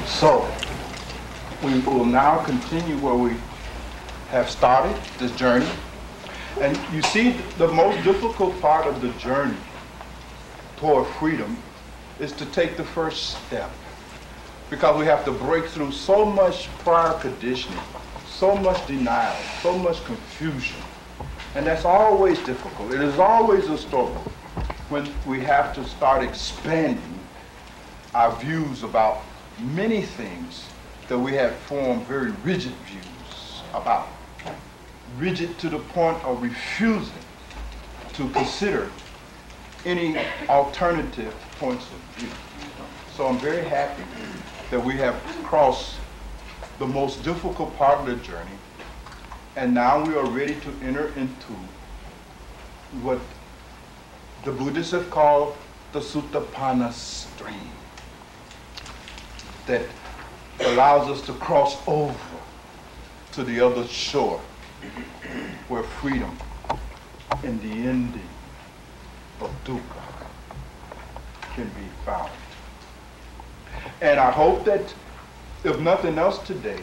So, we will now continue where we have started this journey. And you see, the most difficult part of the journey toward freedom is to take the first step. Because we have to break through so much prior conditioning, so much denial, so much confusion. And that's always difficult. It is always a struggle when we have to start expanding our views about many things that we have formed very rigid views about. Rigid to the point of refusing to consider any alternative points of view. So I'm very happy that we have crossed the most difficult part of the journey, and now we are ready to enter into what the Buddhists have called the Sotapanna stream that allows us to cross over to the other shore where freedom and the ending of dukkha can be found. And I hope that, if nothing else today,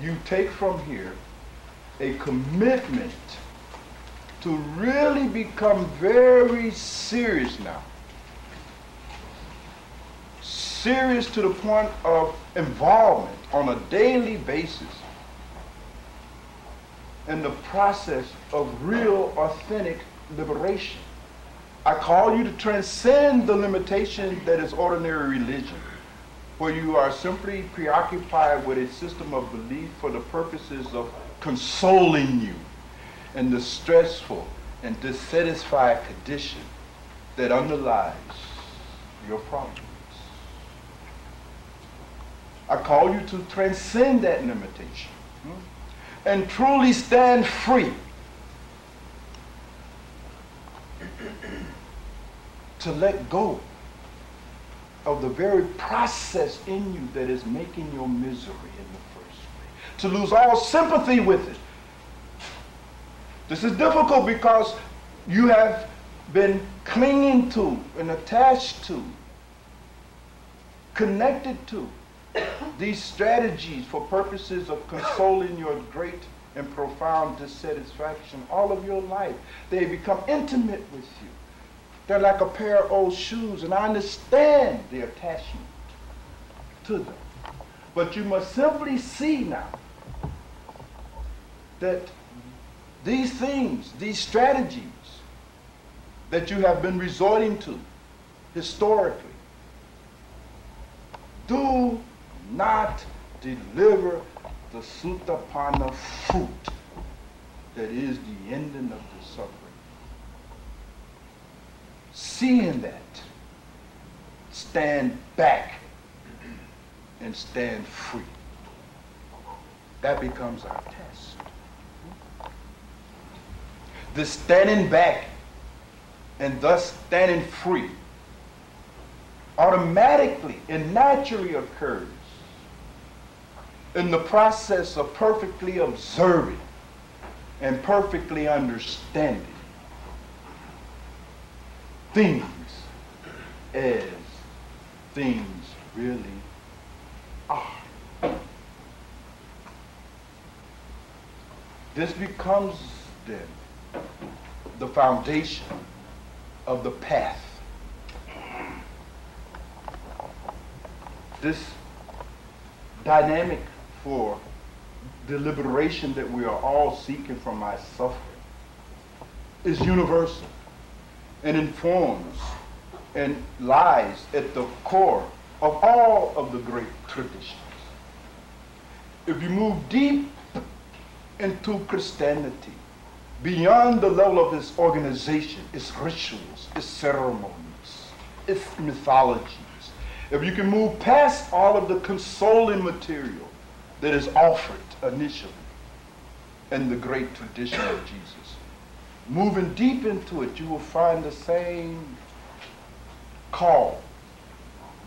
you take from here a commitment to really become very serious now. Serious to the point of involvement on a daily basis in the process of real, authentic liberation. I call you to transcend the limitation that is ordinary religion, where you are simply preoccupied with a system of belief for the purposes of consoling you in the stressful and dissatisfied condition that underlies your problems. I call you to transcend that limitation and truly stand free to let go of the very process in you that is making your misery in the first place, to lose all sympathy with it. This is difficult because you have been clinging to and attached to, connected to these strategies for purposes of consoling your great and profound dissatisfaction all of your life. They become intimate with you. They're like a pair of old shoes, and I understand the attachment to them. But you must simply see now that these things, these strategies that you have been resorting to historically, do not deliver the Sotapanna fruit that is the ending of the suffering. Seeing that, stand back and stand free. That becomes our test. The standing back and thus standing free automatically and naturally occurs in the process of perfectly observing and perfectly understanding things as things really are. This becomes then the foundation of the path. This dynamic for the liberation that we are all seeking from our suffering is universal and informs and lies at the core of all of the great traditions. If you move deep into Christianity, beyond the level of its organization, its rituals, its ceremonies, its mythologies, if you can move past all of the consoling material that is offered initially in the great tradition of Jesus, moving deep into it, you will find the same call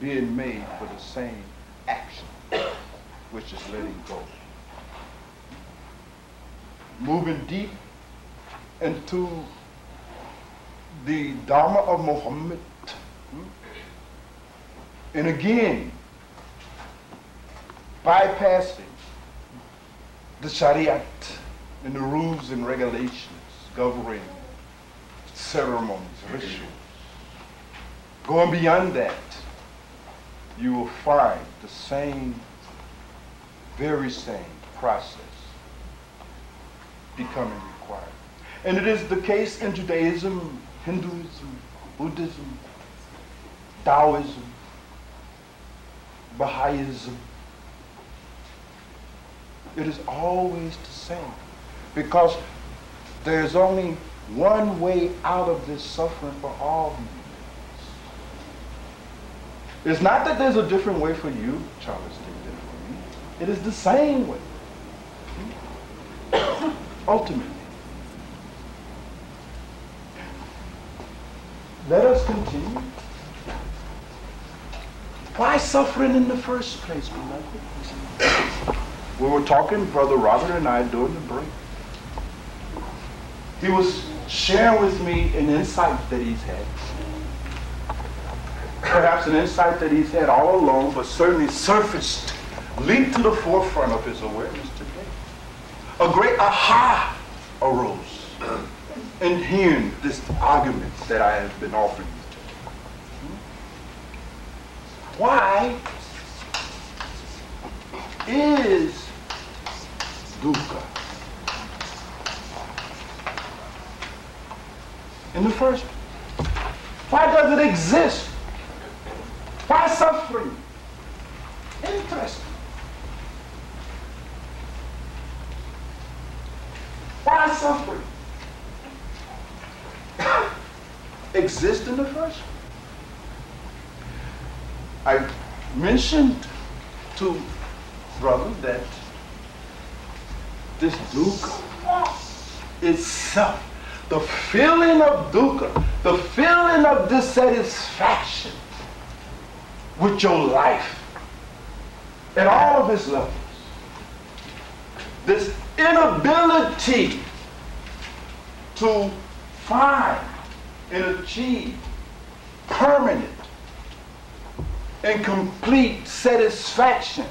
being made for the same action, which is letting go. Moving deep into the Dharma of Muhammad And again, bypassing the Shariat and the rules and regulations governing ceremonies, rituals. Going beyond that, you will find the same, very same process becoming required. And it is the case in Judaism, Hinduism, Buddhism, Taoism, Baha'ism. It is always the same, because there's only one way out of this suffering for all human beings. It's not that there's a different way for you, Charles, than for me. It is the same way. Ultimately. Let us continue. Why suffering in the first place, beloved? We were talking, Brother Robert and I, during the break. He was sharing with me an insight that he's had. Perhaps an insight that he's had all along, but certainly surfaced, leaped to the forefront of his awareness today. A great aha arose in hearing this argument that I have been offering you today. Why is dukkha in the first place? Why does it exist? Why suffering? Interesting. Why suffering exist in the first place? I mentioned to brother that this dukkha itself, the feeling of dukkha, the feeling of dissatisfaction with your life at all of its levels, this inability to find and achieve permanent and complete satisfaction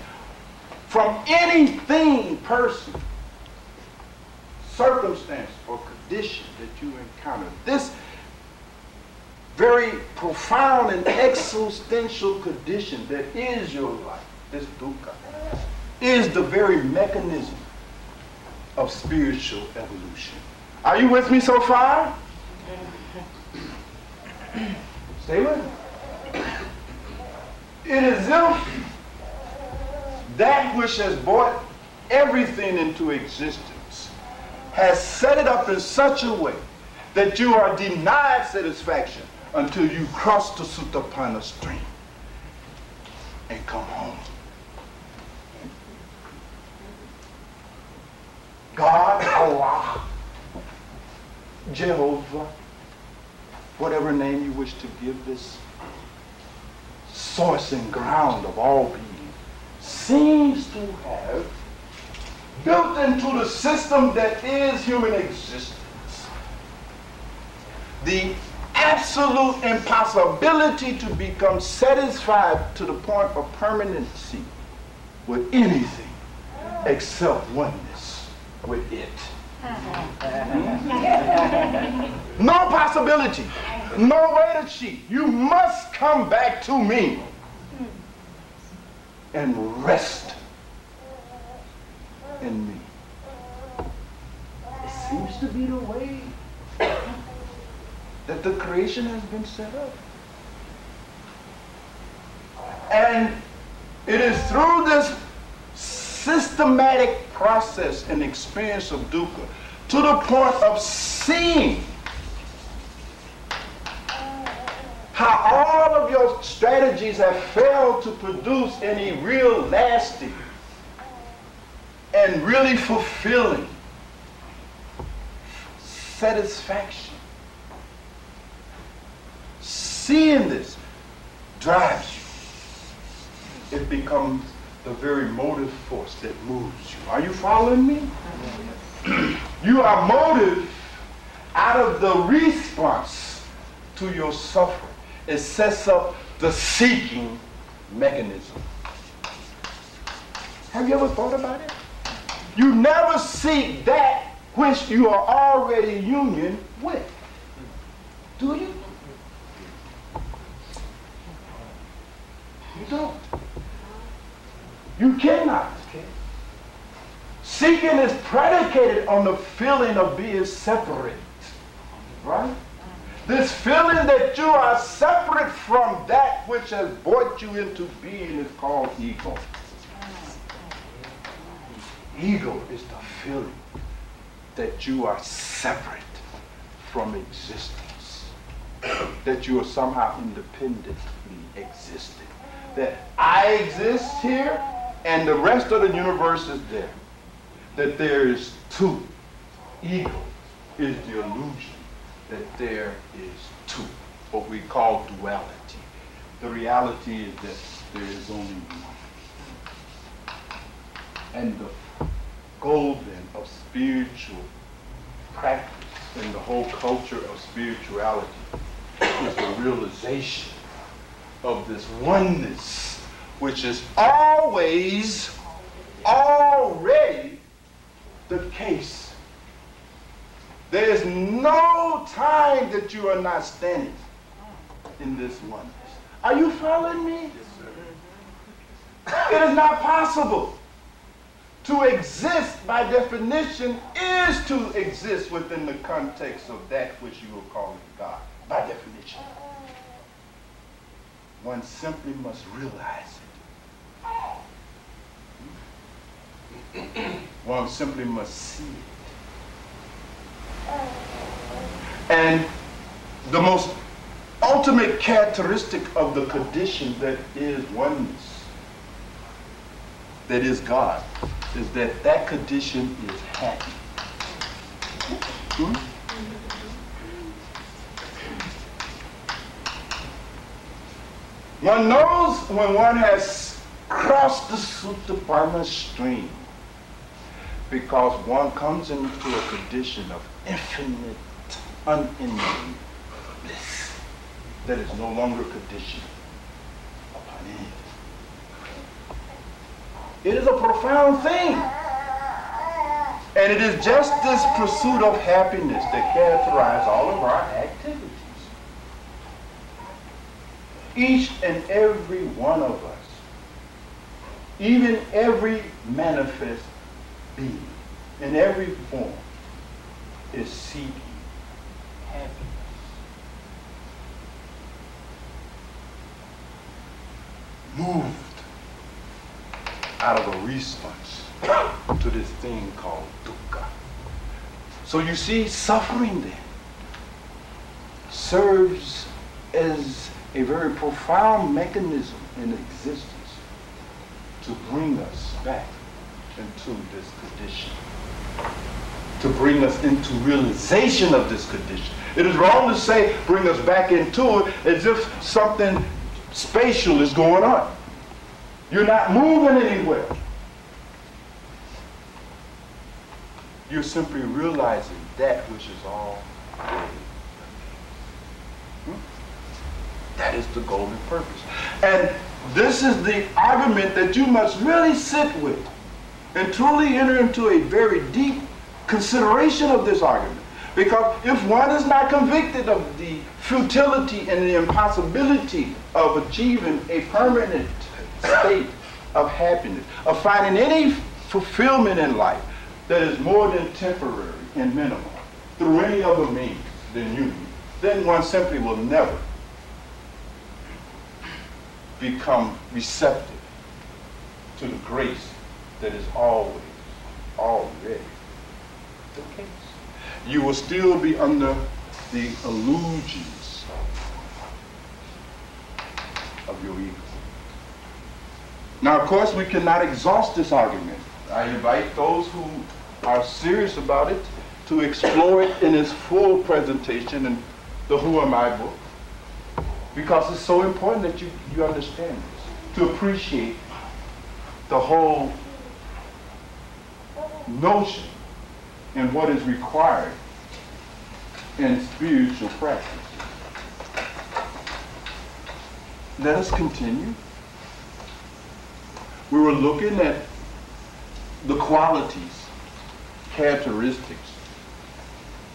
from anything, person, circumstance, or condition that you encounter. This very profound and existential condition that is your life, this dukkha, is the very mechanism of spiritual evolution. Are you with me so far? Stay with me. It is if that which has brought everything into existence has set it up in such a way that you are denied satisfaction until you cross the Sutapana stream and come home. God, Allah, Jehovah, whatever name you wish to give this source and ground of all being, seems to have built into the system that is human existence the absolute impossibility to become satisfied to the point of permanency with anything except oneness with it. No possibility, no way to cheat. You must come back to me and rest in me. It seems to be the way that the creation has been set up. And it is through this systematic process and experience of dukkha to the point of seeing how all of your strategies have failed to produce any real lasting and really fulfilling satisfaction. Seeing this drives you. It becomes the very motive force that moves you. Are you following me? You are motive out of the response to your suffering. it sets up the seeking mechanism. Have you ever thought about it? You never seek that which you are already in union with. Do you? You don't. You cannot. Seeking is predicated on the feeling of being separate. Right? This feeling that you are separate from that which has brought you into being is called ego. Ego is the feeling that you are separate from existence, that you are somehow independently existing, that I exist here and the rest of the universe is there, that there is two. Ego is the illusion that there is two, what we call duality. The reality is that there is only one. And the goal then of spiritual practice and the whole culture of spirituality is the realization of this oneness, which is always, already the case. There is no time that you are not standing in this oneness. Are you following me? It is not possible. To exist, by definition, is to exist within the context of that which you are calling God, by definition. One simply must realize it. One simply must see it. And the most ultimate characteristic of the condition that is oneness, that is God, is that that condition is happy. One knows when one has crossed the Sutta stream, because one comes into a condition of infinite, unending bliss that is no longer conditioned upon anything. It is a profound thing. And it is just this pursuit of happiness that characterizes all of our activities. Each and every one of us, even every manifest being, in every form, is seeking happiness. Moved out of a response to this thing called dukkha. So you see, suffering then serves as a very profound mechanism in existence to bring us back into this condition, to bring us into realization of this condition. It is wrong to say bring us back into it as if something spatial is going on. You're not moving anywhere. You're simply realizing that which is already. That is the golden purpose. And this is the argument that you must really sit with and truly enter into a very deep consideration of this argument. Because if one is not convicted of the futility and the impossibility of achieving a permanent state of happiness, of finding any fulfillment in life that is more than temporary and minimal through any other means than union, then one simply will never become receptive to the grace that is always, already the case. You will still be under the illusions of your ego. Now, of course, we cannot exhaust this argument. I invite those who are serious about it to explore it in its full presentation in the Who Am I book, because it's so important that you understand this, to appreciate the whole notion and what is required in spiritual practice. let us continue. We were looking at the qualities, characteristics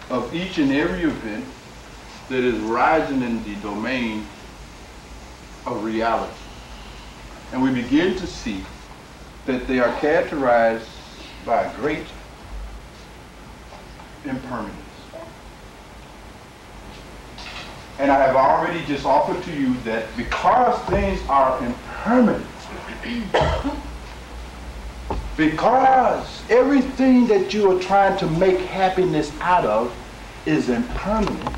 of each and every event that is rising in the domain of reality. And we begin to see that they are characterized by great impermanence. And I have already just offered to you that because things are impermanent, because everything that you are trying to make happiness out of is impermanent,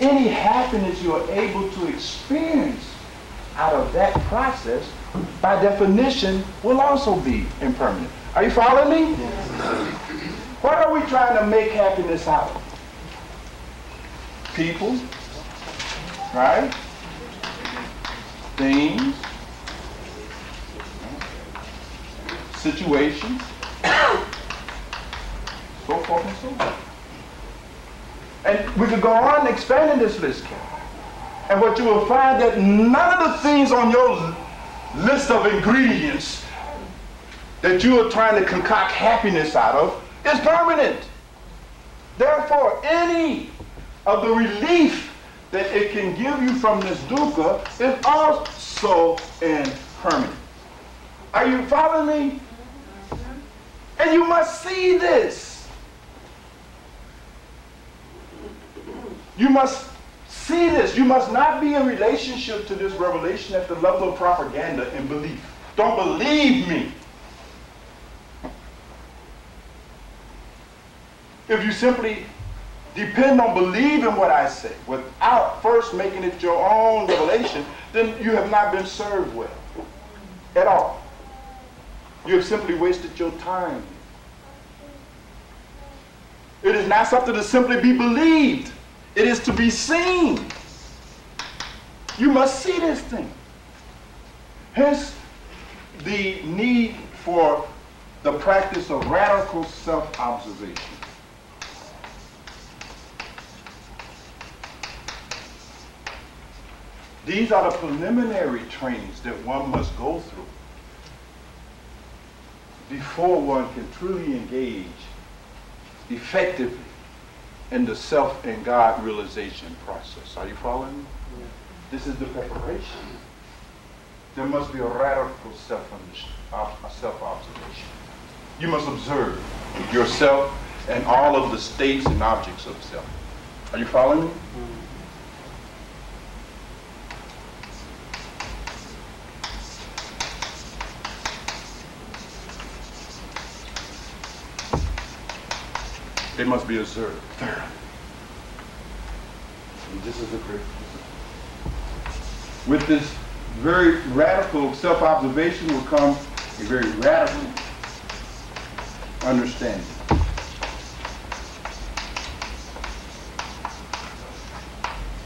any happiness you are able to experience out of that process, by definition, will also be impermanent. Are you following me? Yes. What are we trying to make happiness out of? People, right? Things, situations, so forth and so on. And we could go on expanding this list, and what you will find that none of the things on your list of ingredients that you are trying to concoct happiness out of is permanent. Therefore, any of the relief that it can give you from this dukkha is also impermanent. Are you following me? And you must see this. You must see this. You must not be in relationship to this revelation at the level of propaganda and belief. Don't believe me. If you simply depend on believing what I say without first making it your own revelation, then you have not been served well at all. You have simply wasted your time. It is not something to simply be believed. It is to be seen. You must see this thing. Hence, the need for the practice of radical self-observation. These are the preliminary trainings that one must go through before one can truly engage effectively in the self and God realization process. Are you following me? Yeah. This is the preparation. There must be a radical self-observation. You must observe yourself and all of the states and objects of self. Are you following me? They must be observed thoroughly. And this is a great. With this very radical self-observation will come a very radical understanding.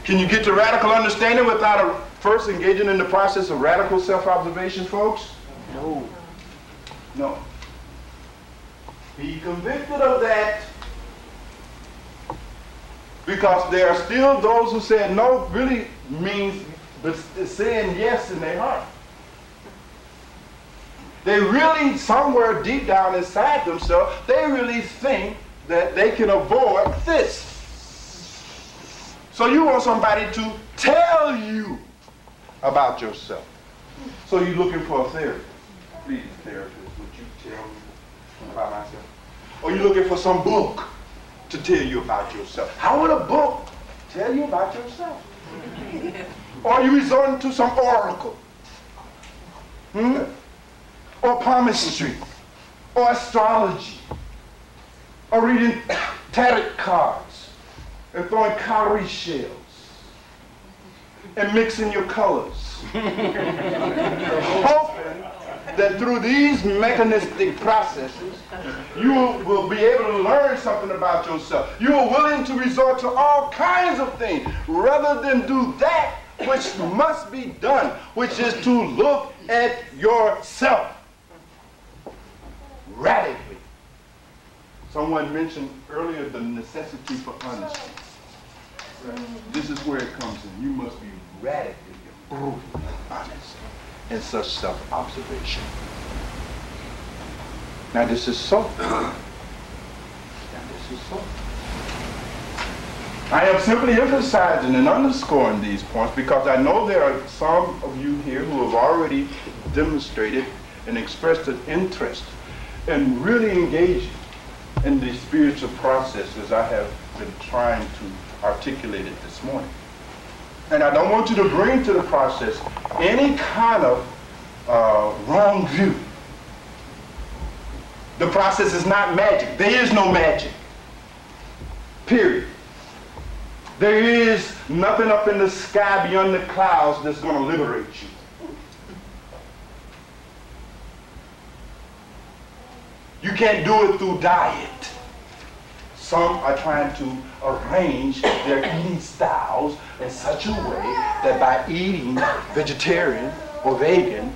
Can you get to radical understanding without first engaging in the process of radical self-observation, folks? No. No. Be convicted of that. Because there are still those who said no really means but saying yes in their heart. They really, somewhere deep down inside themselves, they really think that they can avoid this. So you want somebody to tell you about yourself. So you're looking for a therapist. Please, therapist, would you tell me about myself? Or you're looking for some book to tell you about yourself. How would a book tell you about yourself? Or are you resorting to some oracle? Or palmistry? Or astrology? Or reading tarot cards? And throwing cowrie shells? And mixing your colors? Hoping that through these mechanistic processes, you will be able to learn something about yourself. You are willing to resort to all kinds of things rather than do that which must be done, which is to look at yourself radically. Someone mentioned earlier the necessity for honesty. Right? This is where it comes in. You must be radically brutally honest in such self-observation. Now this is so. I am simply emphasizing and underscoring these points because I know there are some of you here who have already demonstrated and expressed an interest in really engaging in the spiritual processes I have been trying to articulate it this morning. And I don't want you to bring to the process any kind of wrong view. The process is not magic. There is no magic. Period. There is nothing up in the sky beyond the clouds that's going to liberate you. You can't do it through diet. Some are trying to arrange their eating styles in such a way that by eating vegetarian or vegan,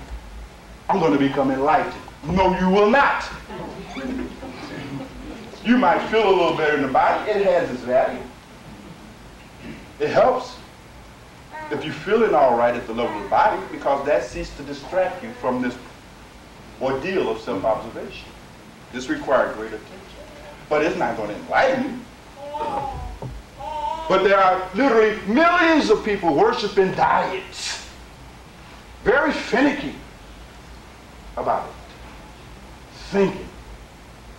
I'm going to become enlightened. No, you will not. You might feel a little better in the body. It has its value. It helps if you're feeling all right at the level of the body, because that ceases to distract you from this ordeal of self-observation. This requires great attention. But it's not going to enlighten you. But there are literally millions of people worshiping diets. Very finicky about it. Thinking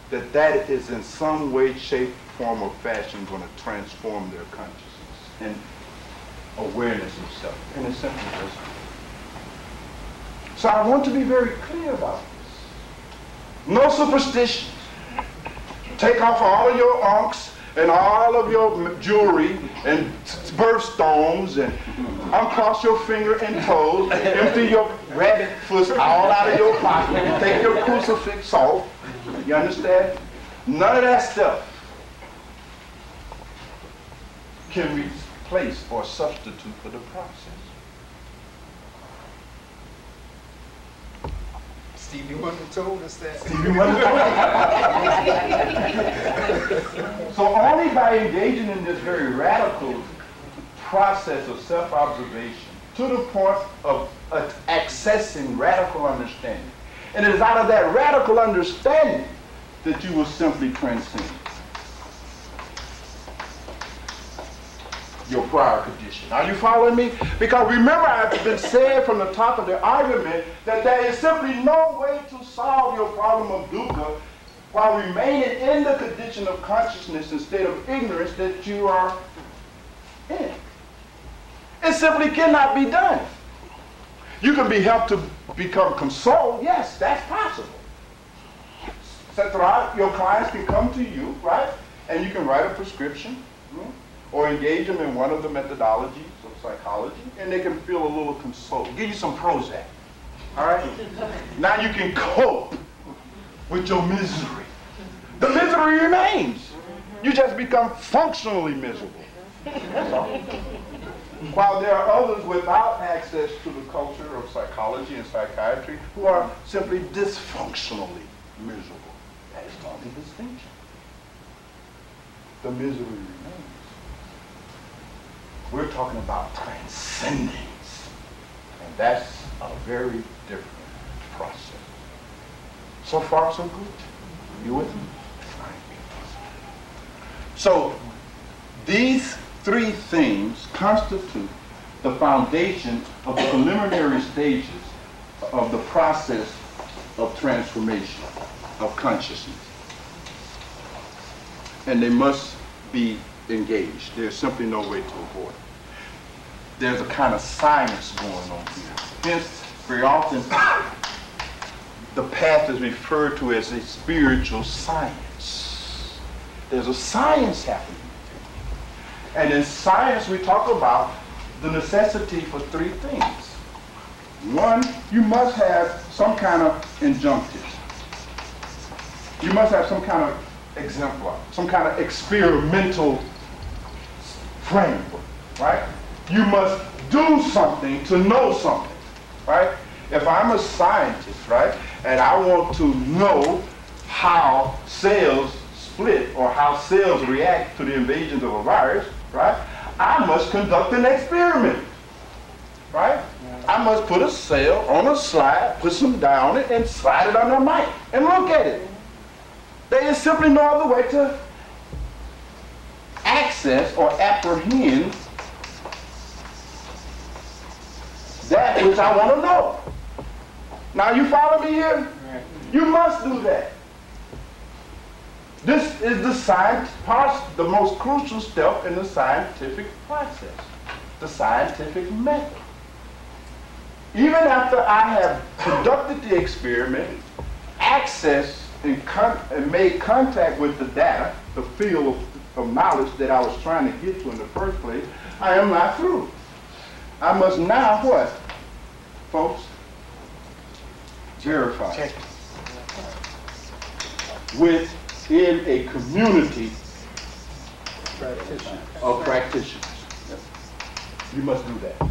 that that is in some way, shape, form, or fashion going to transform their consciousness and awareness of self. And it simply doesn't. So I want to be very clear about this. No superstitions. Take off all of your unks and all of your jewelry and birthstones and uncross your finger and toes, empty your rabbit foot all out of your pocket, and take your crucifix off. You understand? None of that stuff can replace or substitute for the process. Stevie Wonder told us that. Stevie Wonder told us. So only by engaging in this very radical process of self-observation to the point of accessing radical understanding. And it is out of that radical understanding that you will simply transcend your prior condition. Are you following me? Because remember, I've been said from the top of the argument that there is simply no way to solve your problem of dukkha while remaining in the condition of consciousness instead of ignorance that you are in. It simply cannot be done. You can be helped to become consoled. Yes, that's possible. So your clients can come to you, right? And you can write a prescription. Or engage them in one of the methodologies of psychology, and they can feel a little consoled. Give you some Prozac, all right? Now you can cope with your misery. The misery remains. You just become functionally miserable. That's all. While there are others without access to the culture of psychology and psychiatry who are simply dysfunctionally miserable. That is the only distinction. The misery remains. We're talking about transcending. And that's a very different process. So far, so good. You with me? So, these three things constitute the foundation of the preliminary stages of the process of transformation of consciousness. And they must be engaged. There's simply no way to avoid it. There's a kind of science going on here. Hence, very often, the path is referred to as a spiritual science. There's a science happening. And in science, we talk about the necessity for three things. One, you must have some kind of injunctive. You must have some kind of exemplar, some kind of experimental framework, right? You must do something to know something, right? If I'm a scientist, right, and I want to know how cells split or how cells react to the invasions of a virus, right, I must conduct an experiment, right? I must put a sail on a slide, put some dye on it, and slide it under my mic and look at it. There is simply no other way to access or apprehend that which I want to know. Now you follow me here? You must do that. This is the most crucial step in the scientific process, the scientific method. Even after I have conducted the experiment, accessed and made contact with the data, the field of knowledge that I was trying to get to in the first place, I am not through. I must now what, folks? Verify. Check. Within a community of practitioners. You must do that.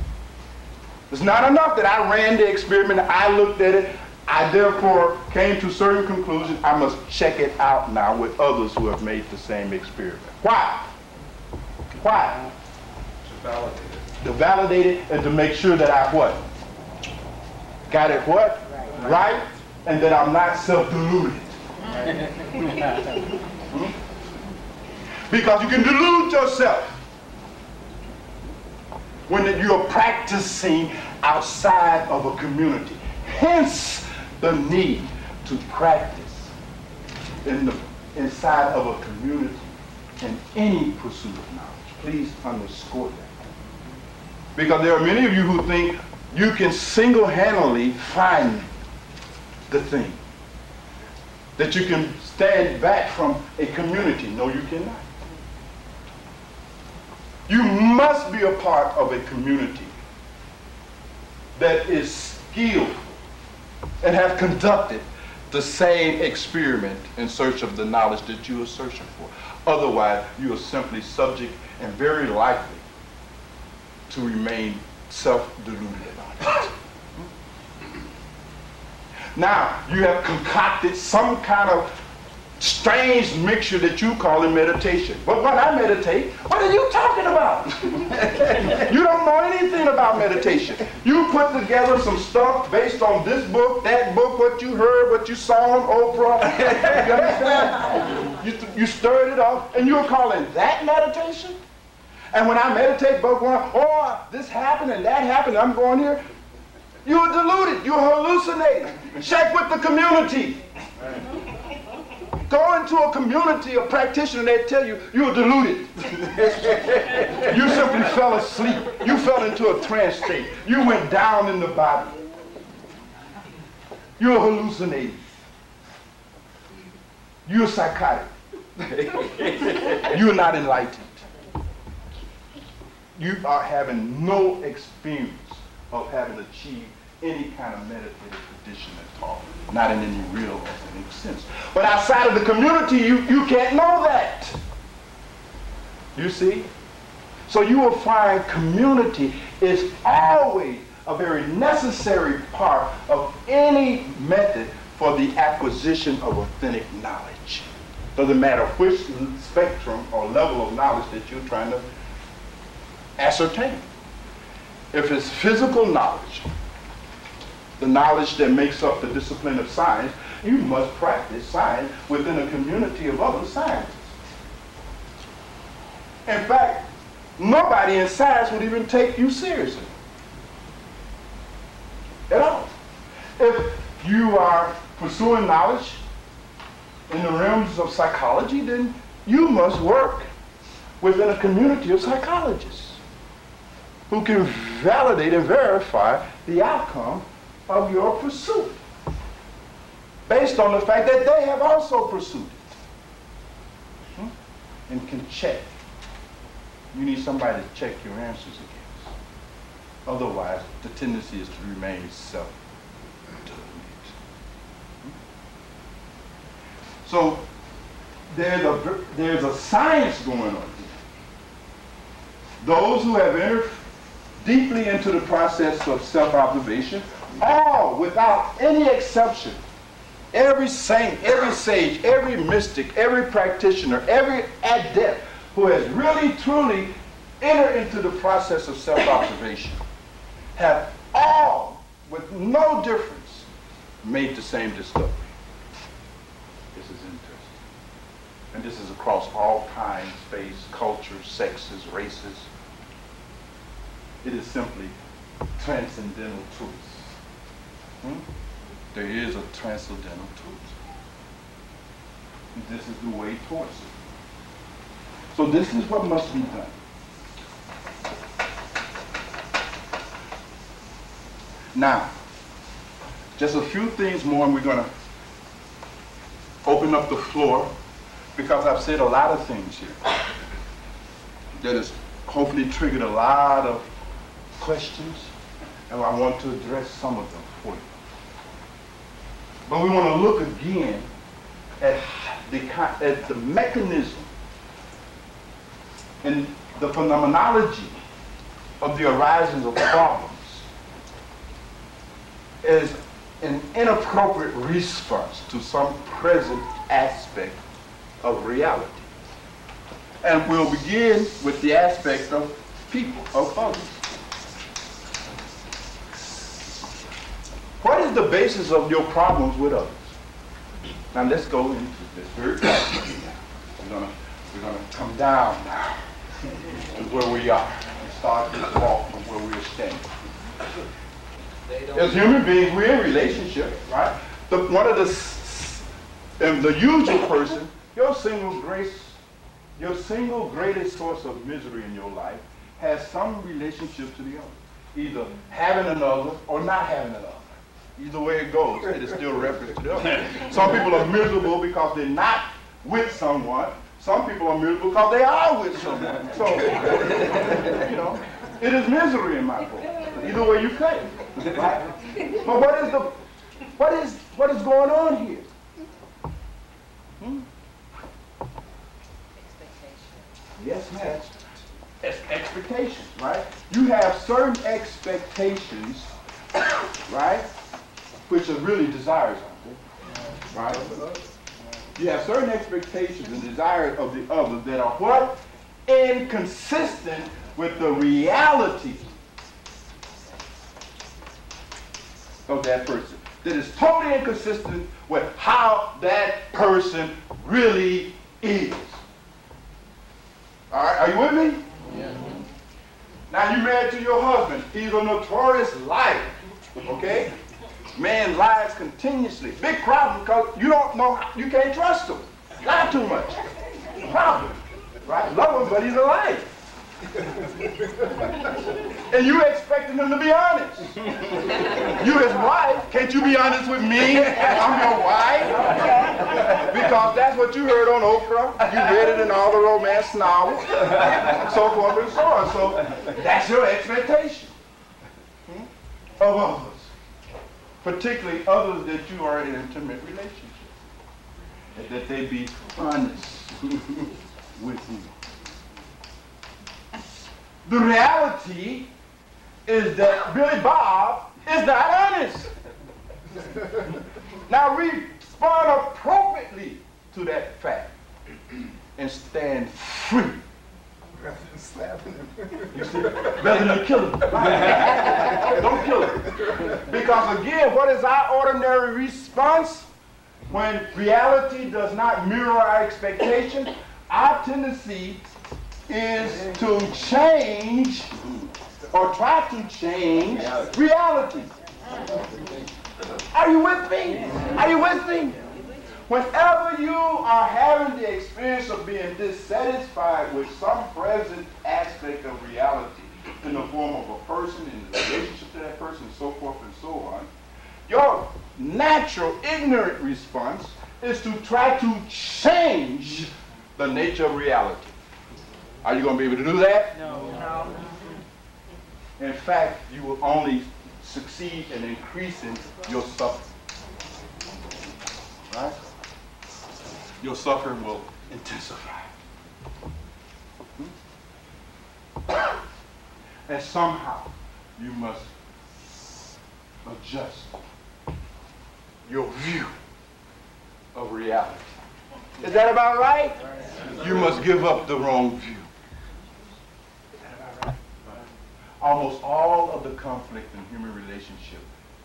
It's not enough that I ran the experiment, I looked at it, I therefore came to certain conclusions. I must check it out now with others who have made the same experiment. Why? Why? To validate it. To validate it and to make sure that I what? Got it what? Right? And that I'm not self-deluded. Because you can delude yourself when you're practicing outside of a community. Hence the need to practice inside of a community in any pursuit of knowledge. Please underscore that. Because there are many of you who think you can single-handedly find the thing. That you can stand back from a community. No, you cannot. You must be a part of a community that is skilled and have conducted the same experiment in search of the knowledge that you are searching for. Otherwise, you are simply subject and very likely to remain self-deluded about it. Now, you have concocted some kind of strange mixture that you call in meditation. But when I meditate, what are you talking about? You don't know anything about meditation. You put together some stuff based on this book, that book, what you heard, what you saw on Oprah. You understand? You stirred it up, and you're calling that meditation? And when I meditate, Bhagwan, oh, this happened and that happened, I'm going here. You're deluded. You're hallucinating. Check with the community. Go into a community of practitioners and they tell you you're deluded. You simply fell asleep. You fell into a trance state. You went down in the body. You're hallucinating. You're psychotic. You're not enlightened. You are having no experience of having achieved any kind of meditative condition at all. Not in any real authentic sense. But outside of the community, you can't know that. You see? So you will find community is always a very necessary part of any method for the acquisition of authentic knowledge. Doesn't matter which spectrum or level of knowledge that you're trying to ascertain. If it's physical knowledge, the knowledge that makes up the discipline of science, you must practice science within a community of other scientists. In fact, nobody in science would even take you seriously at all. If you are pursuing knowledge in the realms of psychology, then you must work within a community of psychologists who can validate and verify the outcome of your pursuit based on the fact that they have also pursued it and can check. You need somebody to check your answers against. Otherwise, the tendency is to remain self-deluded. So there's a science going on here. Those who have entered deeply into the process of self-observation, all without any exception, every saint, every sage, every mystic, every practitioner, every adept who has really truly entered into the process of self-observation have all, with no difference, made the same discovery. This is interesting. And this is across all time, space, cultures, sexes, races. It is simply transcendental truth. There is a transcendental truth. And this is the way towards it. So this is what must be done. Now, just a few things more, and we're going to open up the floor, because I've said a lot of things here that has hopefully triggered a lot of questions, and I want to address some of them for you. But we want to look again at the mechanism and the phenomenology of the arising of problems as an inappropriate response to some present aspect of reality. And we'll begin with the aspect of people, of others. What is the basis of your problems with others? Now let's go into this very fast. We're gonna come down now to where we are and start this walk from where we're standing. As human beings, we're in relationship, right? The usual person, your single greatest source of misery in your life has some relationship to the other. Either having another or not having another. Either way it goes, it is still a reference to the other. Some people are miserable because they're not with someone. Some people are miserable because they are with someone. So, you know, it is misery in my book. Either way you cut it, right? But what is going on here? Yes, ma'am. It's expectations, right? You have certain expectations, right? Which are really desires, right? You have certain expectations and desires of the other that are what? Inconsistent with the reality of that person. That is totally inconsistent with how that person really is. All right, are you with me? Yeah. Now you're married to your husband. He's a notorious liar. Okay? Man lies continuously. Big problem because you don't know, you can't trust him. Lie too much. Problem. Right? Love him, but he's a liar. And you expecting him to be honest. You his wife, can't you be honest with me? I'm your wife. Because that's what you heard on Oprah. You read it in all the romance novels. So forth and so on. So that's your expectation of others. Particularly others that you are in an intimate relationship. And that they be honest with you. The reality is that Billy Bob is not honest. Now respond appropriately to that fact and stand free. Rather than slapping him. You see? Rather than killing him. Don't kill him. Because again, what is our ordinary response when reality does not mirror our expectation? Our tendency is to change or try to change reality. Are you with me? Are you with me? Whenever you are having the experience of being dissatisfied with some present aspect of reality in the form of a person, in the relationship to that person, and so forth and so on, your natural ignorant response is to try to change the nature of reality. Are you going to be able to do that? No. In fact, you will only succeed in increasing your suffering. Right? Your suffering will intensify. And somehow you must adjust your view of reality. Is that about right? You must give up the wrong view. Is that about right? Almost all of the conflict in human relationship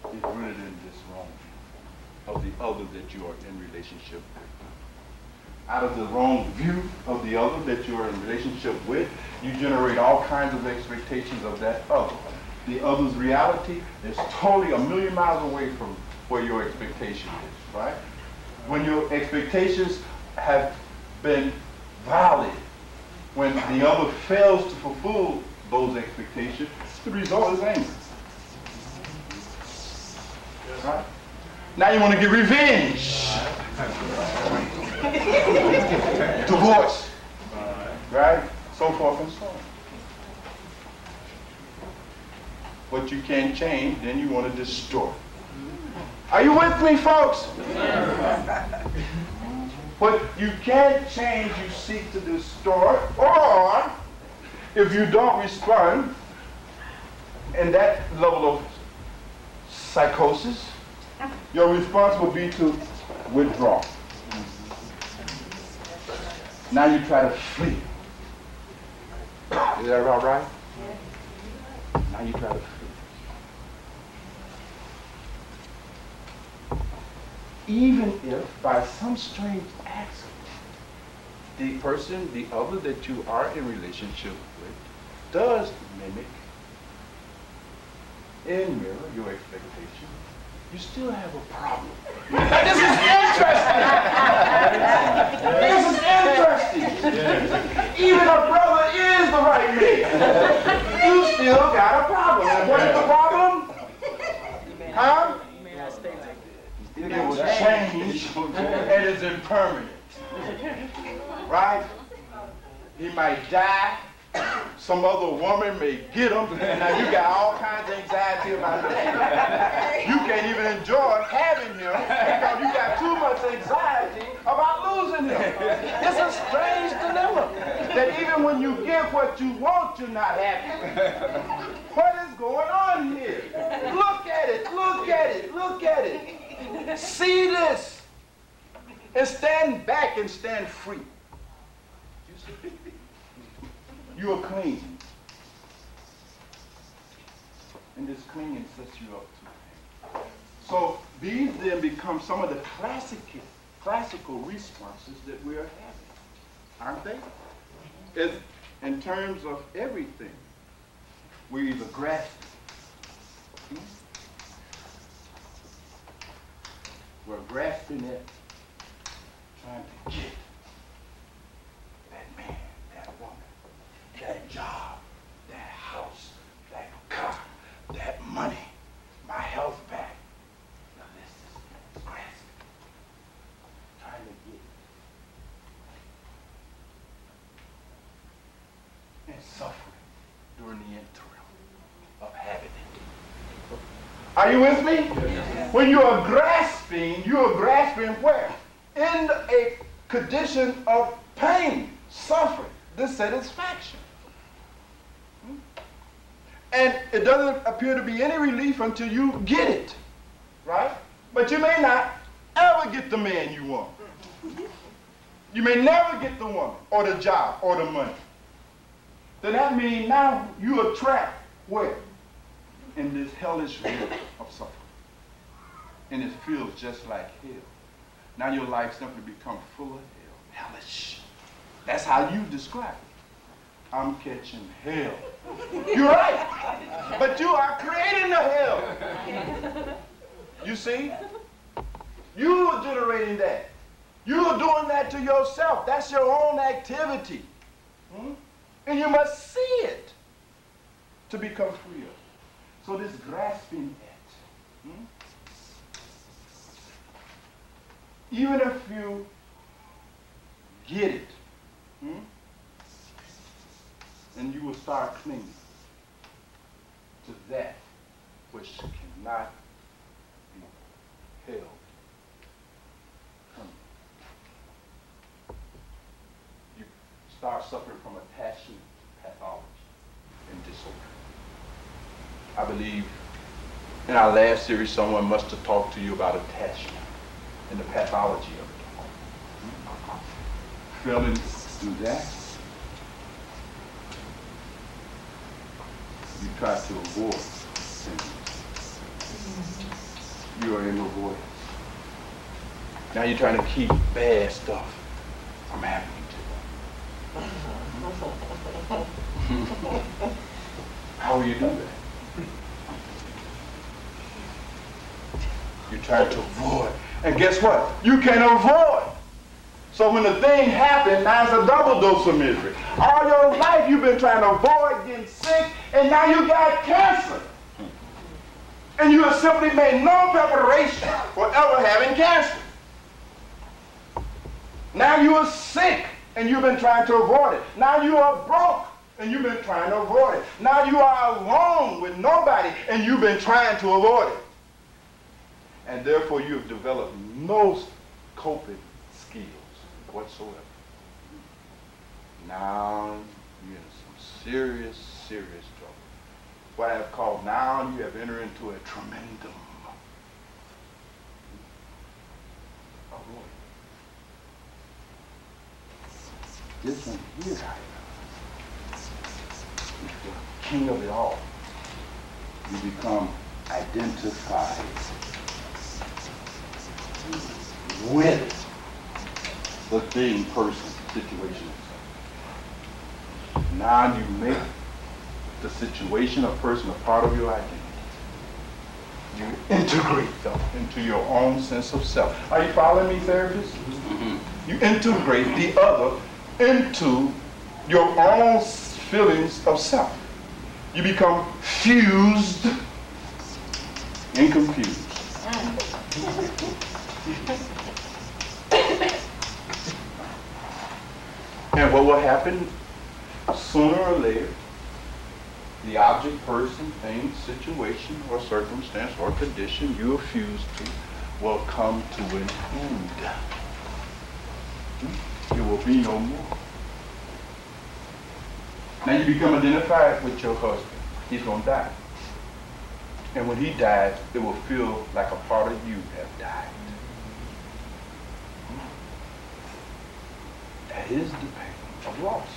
is rooted in this wrong view of the other that you are in relationship with. Out of the wrong view of the other that you are in relationship with, you generate all kinds of expectations of that other. The other's reality is totally a million miles away from where your expectation is, right? When your expectations have been violated, when the other fails to fulfill those expectations, the result is anger. Right? Now you want to get revenge. Divorce. Right? So forth and so on. What you can't change, then you want to destroy. Are you with me, folks? What you can't change, you seek to destroy, or if you don't respond in that level of psychosis, your response will be to withdraw. Now you try to flee. Is that about right? Now you try to flee. Even if by some strange accident, the person, the other that you are in relationship with, does mimic and mirror your expectation, you still have a problem. Now, this is interesting. This is interesting. Even a brother is the right man. You still got a problem. And what is the problem? Huh? It will change and it's impermanent. Right? He might die. Some other woman may get him. And now you got all kinds of anxiety about that. You can't even enjoy having him because you got too much anxiety about losing him. It's a strange dilemma that even when you get what you want, you're not happy. What is going on here? Look at it, look at it, look at it. See this and stand back and stand free. You see? You are clean. And this clinging sets you up to pain. So these then become some of the classical responses that we are having, aren't they? It's, in terms of everything, we're either grasping. We're grasping at trying to get that man, that woman, that job, that house, that car, that money, my health back. The list is grasping, trying to get. And suffering during the interim of having it. Are you with me? Yes. When you are grasping where? In a condition of pain, suffering, dissatisfaction. And it doesn't appear to be any relief until you get it, right? But you may not ever get the man you want. You may never get the woman, or the job, or the money. Then that means now you are trapped where? In this hellish river of suffering. And it feels just like hell. Now your life simply becomes full of hell. Hellish. That's how you describe it. I'm catching hell. You're right. But you are creating the hell. You see? You are generating that. You are doing that to yourself. That's your own activity. And you must see it to become free of it. So this grasping at, even if you get it, and you will start clinging to that which cannot be held. You start suffering from attachment pathology and disorder. I believe in our last series someone must have talked to you about attachment and the pathology of it. Failing to do that, You try to avoid things. You are in avoidance. Now you're trying to keep bad stuff from happening to you. How will you do that? You're trying to avoid. And guess what? You can't avoid. So when the thing happened, now it's a double dose of misery. All your life you've been trying to avoid getting sick, and now you got cancer. And you have simply made no preparation for ever having cancer. Now you are sick, and you've been trying to avoid it. Now you are broke, and you've been trying to avoid it. Now you are alone with nobody, and you've been trying to avoid it. And therefore you have developed no coping skills whatsoever. Now you're in some serious, serious trouble. What I have called now you have entered into a tremendum. This one here, is the king of it all. You become identified with the thing, person, situation. Now you make the situation, a person, a part of your identity. You integrate them into your own sense of self. Are you following me, therapists? Mm-hmm. You integrate the other into your own feelings of self. You become fused and confused. And what will happen sooner or later, the object, person, thing, situation, or circumstance, or condition you are fused to will come to an end. It will be no more. Now you become identified with your husband. He's going to die. And when he dies, it will feel like a part of you have died. That is the pain of loss.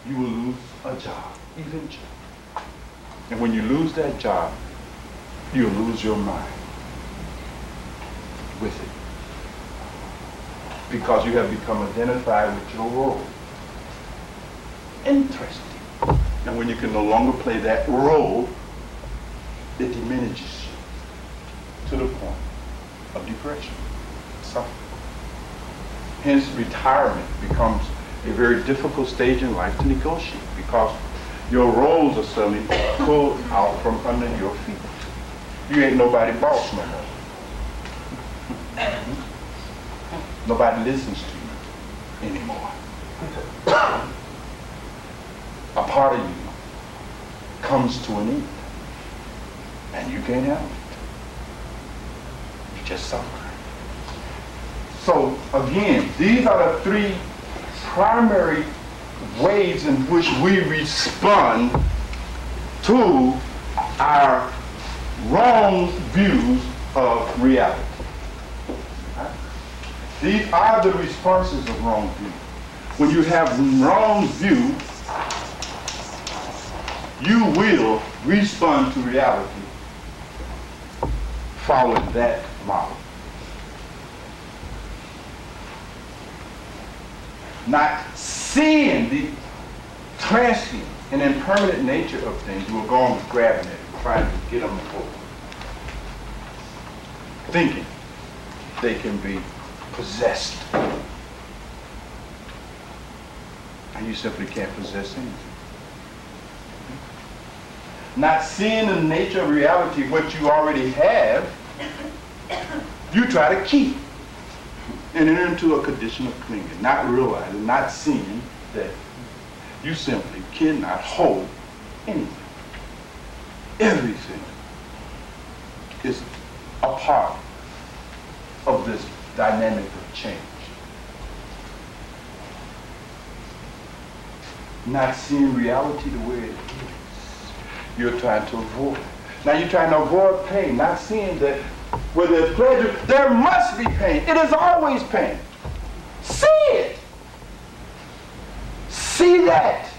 You will lose a job eventually. And when you lose that job, you'll lose your mind with it. Because you have become identified with your role. Interesting. And when you can no longer play that role, it diminishes you to the point of depression, suffering. Hence, retirement becomes a very difficult stage in life to negotiate because your roles are suddenly pulled out from under your feet. You ain't nobody boss no more. Nobody listens to you anymore. A part of you comes to an end, and you can't help it. You just suffer. So again, these are the three primary ways in which we respond to our wrong views of reality. These are the responses of wrong view. When you have wrong view, you will respond to reality following that model. Not seeing the transient and impermanent nature of things, you will go on grabbing it, trying to get them forward. Thinking they can be possessed. And you simply can't possess anything. Not seeing the nature of reality, what you already have, you try to keep and enter into a condition of clinging, not realizing, not seeing that you simply cannot hold anything. Everything is a part of this dynamic of change. Not seeing reality the way it is. You're trying to avoid. Now you're trying to avoid pain, not seeing that where there's pleasure, there must be pain. It is always pain. See it. See that.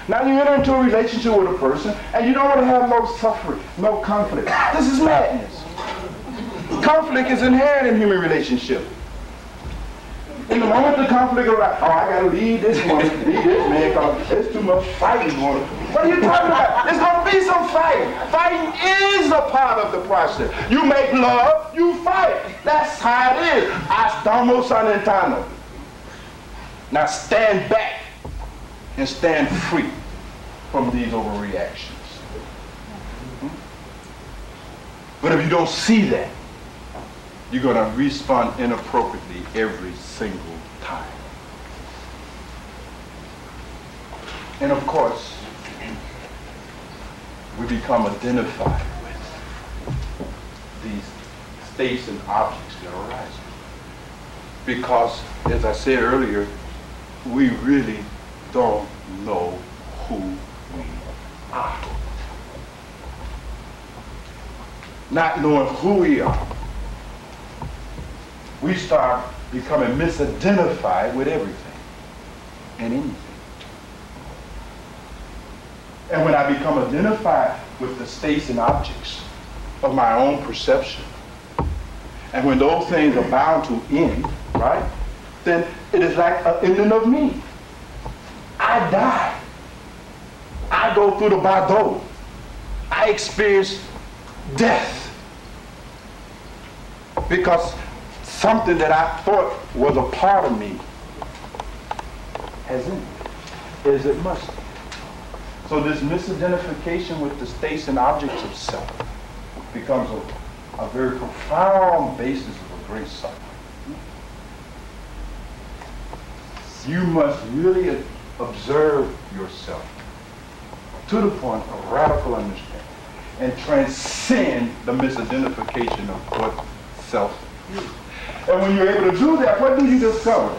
Now you enter into a relationship with a person and you don't want to have no suffering, no conflict. This is madness. Conflict is inherent in human relationship. In the moment the conflict arises, oh, I gotta leave this woman, leave this man, because there's too much fighting going on. What are you talking about? There's gonna be some fighting. Fighting is a part of the process. You make love, you fight. That's how it is. Estamos sanentano. Now stand back and stand free from these overreactions. But if you don't see that, you're going to respond inappropriately every single time. And of course, we become identified with these states and objects that arise. Because, as I said earlier, we really don't know who we are. Not knowing who we are, we start becoming misidentified with everything and anything. And when I become identified with the states and objects of my own perception, and when those things are bound to end, right, then it is like an ending of me. I die. I go through the bardo. I experience death. Because something that I thought was a part of me has ended, as it must be. So this misidentification with the states and objects of self becomes a very profound basis of a great suffering. You must really observe yourself to the point of radical understanding and transcend the misidentification of what self is. And when you're able to do that, what do you discover?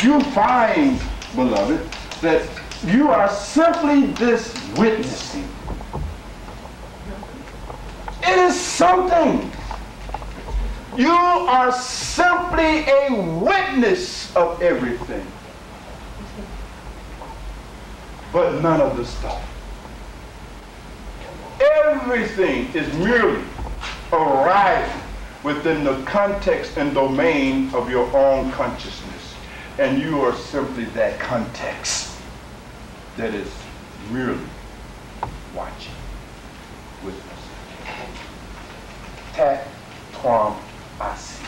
You find, beloved, that you are simply this witnessing. It is something. You are simply a witness of everything, but none of the stuff. Everything is merely arriving within the context and domain of your own consciousness, and you are simply that context that is merely watching, witnessing. Tat twam asi,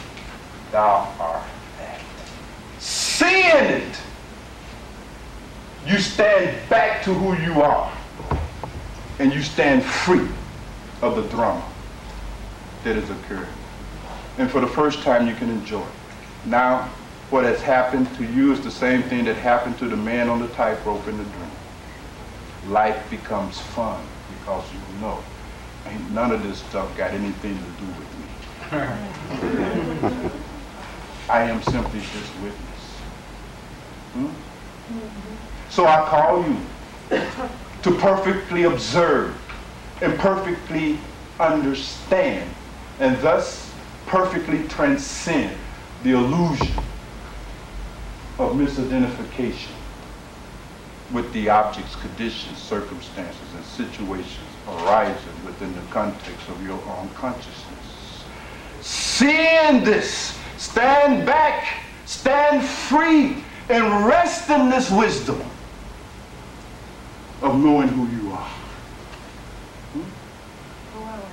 thou art that. Seeing it, you stand back to who you are, and you stand free of the drama that is occurring. And for the first time, you can enjoy it. Now, what has happened to you is the same thing that happened to the man on the tightrope in the dream. Life becomes fun because you know, ain't none of this stuff got anything to do with me. I am simply this witness. So I call you to perfectly observe and perfectly understand, and thus perfectly transcend the illusion of misidentification with the objects, conditions, circumstances, and situations arising within the context of your own consciousness. Seeing this, stand back, stand free, and rest in this wisdom of knowing who you are.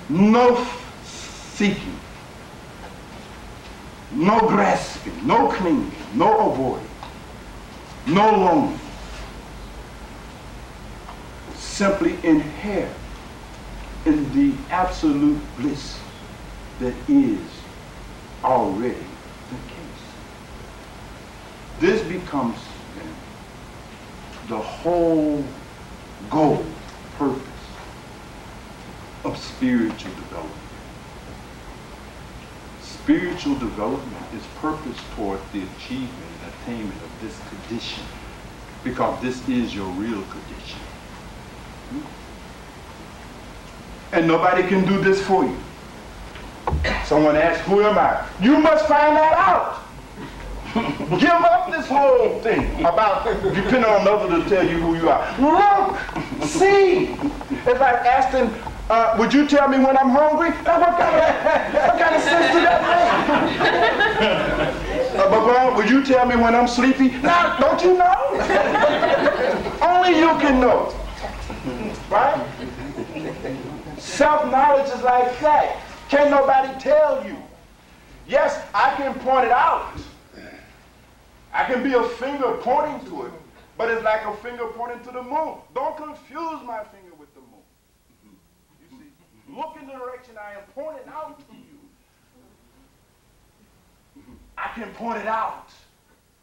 No seeking, no grasping, no clinging, no avoiding, no longing. Simply inhere in the absolute bliss that is already the case. This becomes then the whole goal, purpose of spiritual development. Spiritual development is purpose toward the achievement and attainment of this condition, because this is your real condition. And nobody can do this for you. Someone asks, who am I? You must find that out. Give up this whole thing about depending on others to tell you who you are. Look, see. It's like asking, would you tell me when I'm hungry? Now, what kind of sense does that make? Bhagwan, would you tell me when I'm sleepy? Now, don't you know? Only you can know. Right? Self-knowledge is like that. Can't nobody tell you. Yes, I can point it out. I can be a finger pointing to it, but it's like a finger pointing to the moon. Don't confuse my finger with the moon. You see, look in the direction I am pointing out to you. I can point it out.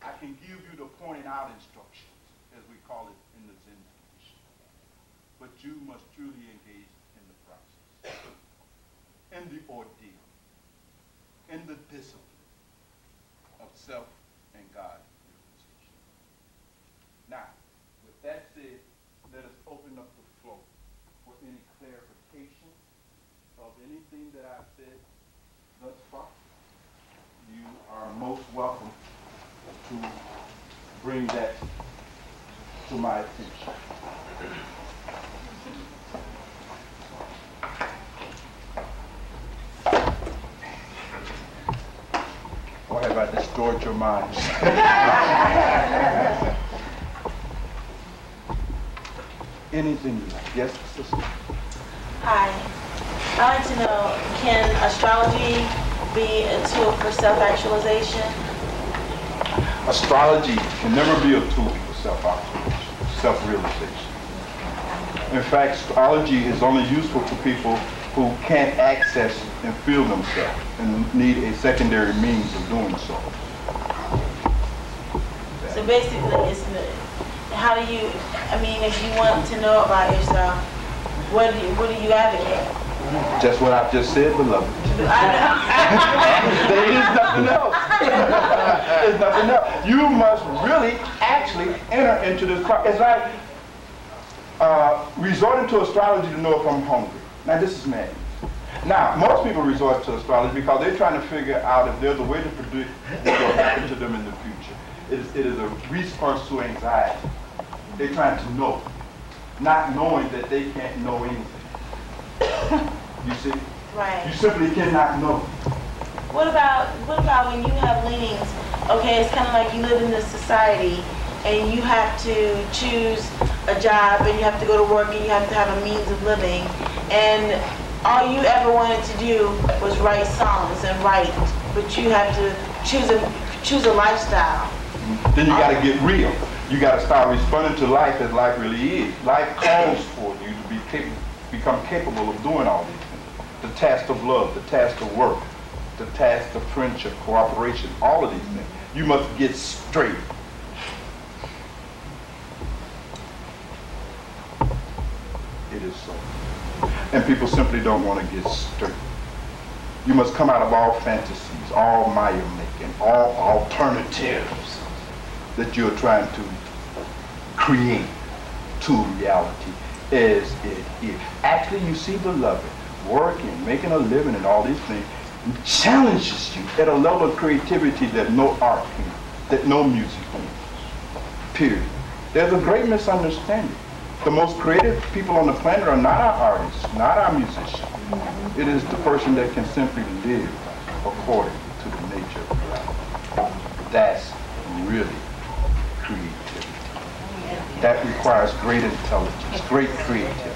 I can give you the pointing out instructions, as we call it in the Zen tradition. But you must truly engage in the process, in the ordeal, in the discipline of self and God realization. Now, with that said, let us open up the floor for any clarification of anything that I've said thus far. You are most welcome to bring that to my attention. Or have I destroyed your mind? Anything you like. Yes, sister? Hi. I'd like to know, can astrology be a tool for self-actualization? Astrology can never be a tool for self-actualization, self-realization. In fact, astrology is only useful for people who can't access and feel themselves and need a secondary means of doing so. So basically, it's how do you, I mean, if you want to know about yourself, what do you advocate? Just what I've just said, beloved. There is nothing else. There's nothing else. You must really actually enter into this process. It's like resorting to astrology to know if I'm hungry. Now, this is madness. Now, most people resort to astrology because they're trying to figure out if there's a way to predict what will happen to them in the future. It is a response to anxiety. They're trying to know, not knowing that they can't know anything. You see? Right. You simply cannot know. What about when you have leanings? Okay, it's kind of like you live in this society and you have to choose a job and you have to go to work and you have to have a means of living, and all you ever wanted to do was write songs and write, but you have to choose a lifestyle. Then you got to get real. You got to start responding to life as life really is. Life calls for you to become capable of doing all these things. The task of love, the task of work, the task of friendship, cooperation, all of these things. You must get straight. It is so. And people simply don't want to get straight. You must come out of all fantasies, all Maya-making, all alternatives that you're trying to create to reality as it is. Actually, you see, beloved, working, making a living and all these things challenges you at a level of creativity that no art can, that no music can. Period. There's a great misunderstanding. The most creative people on the planet are not our artists, not our musicians. It is the person that can simply live according to the nature of life. That's really creativity. That requires great intelligence, great creativity.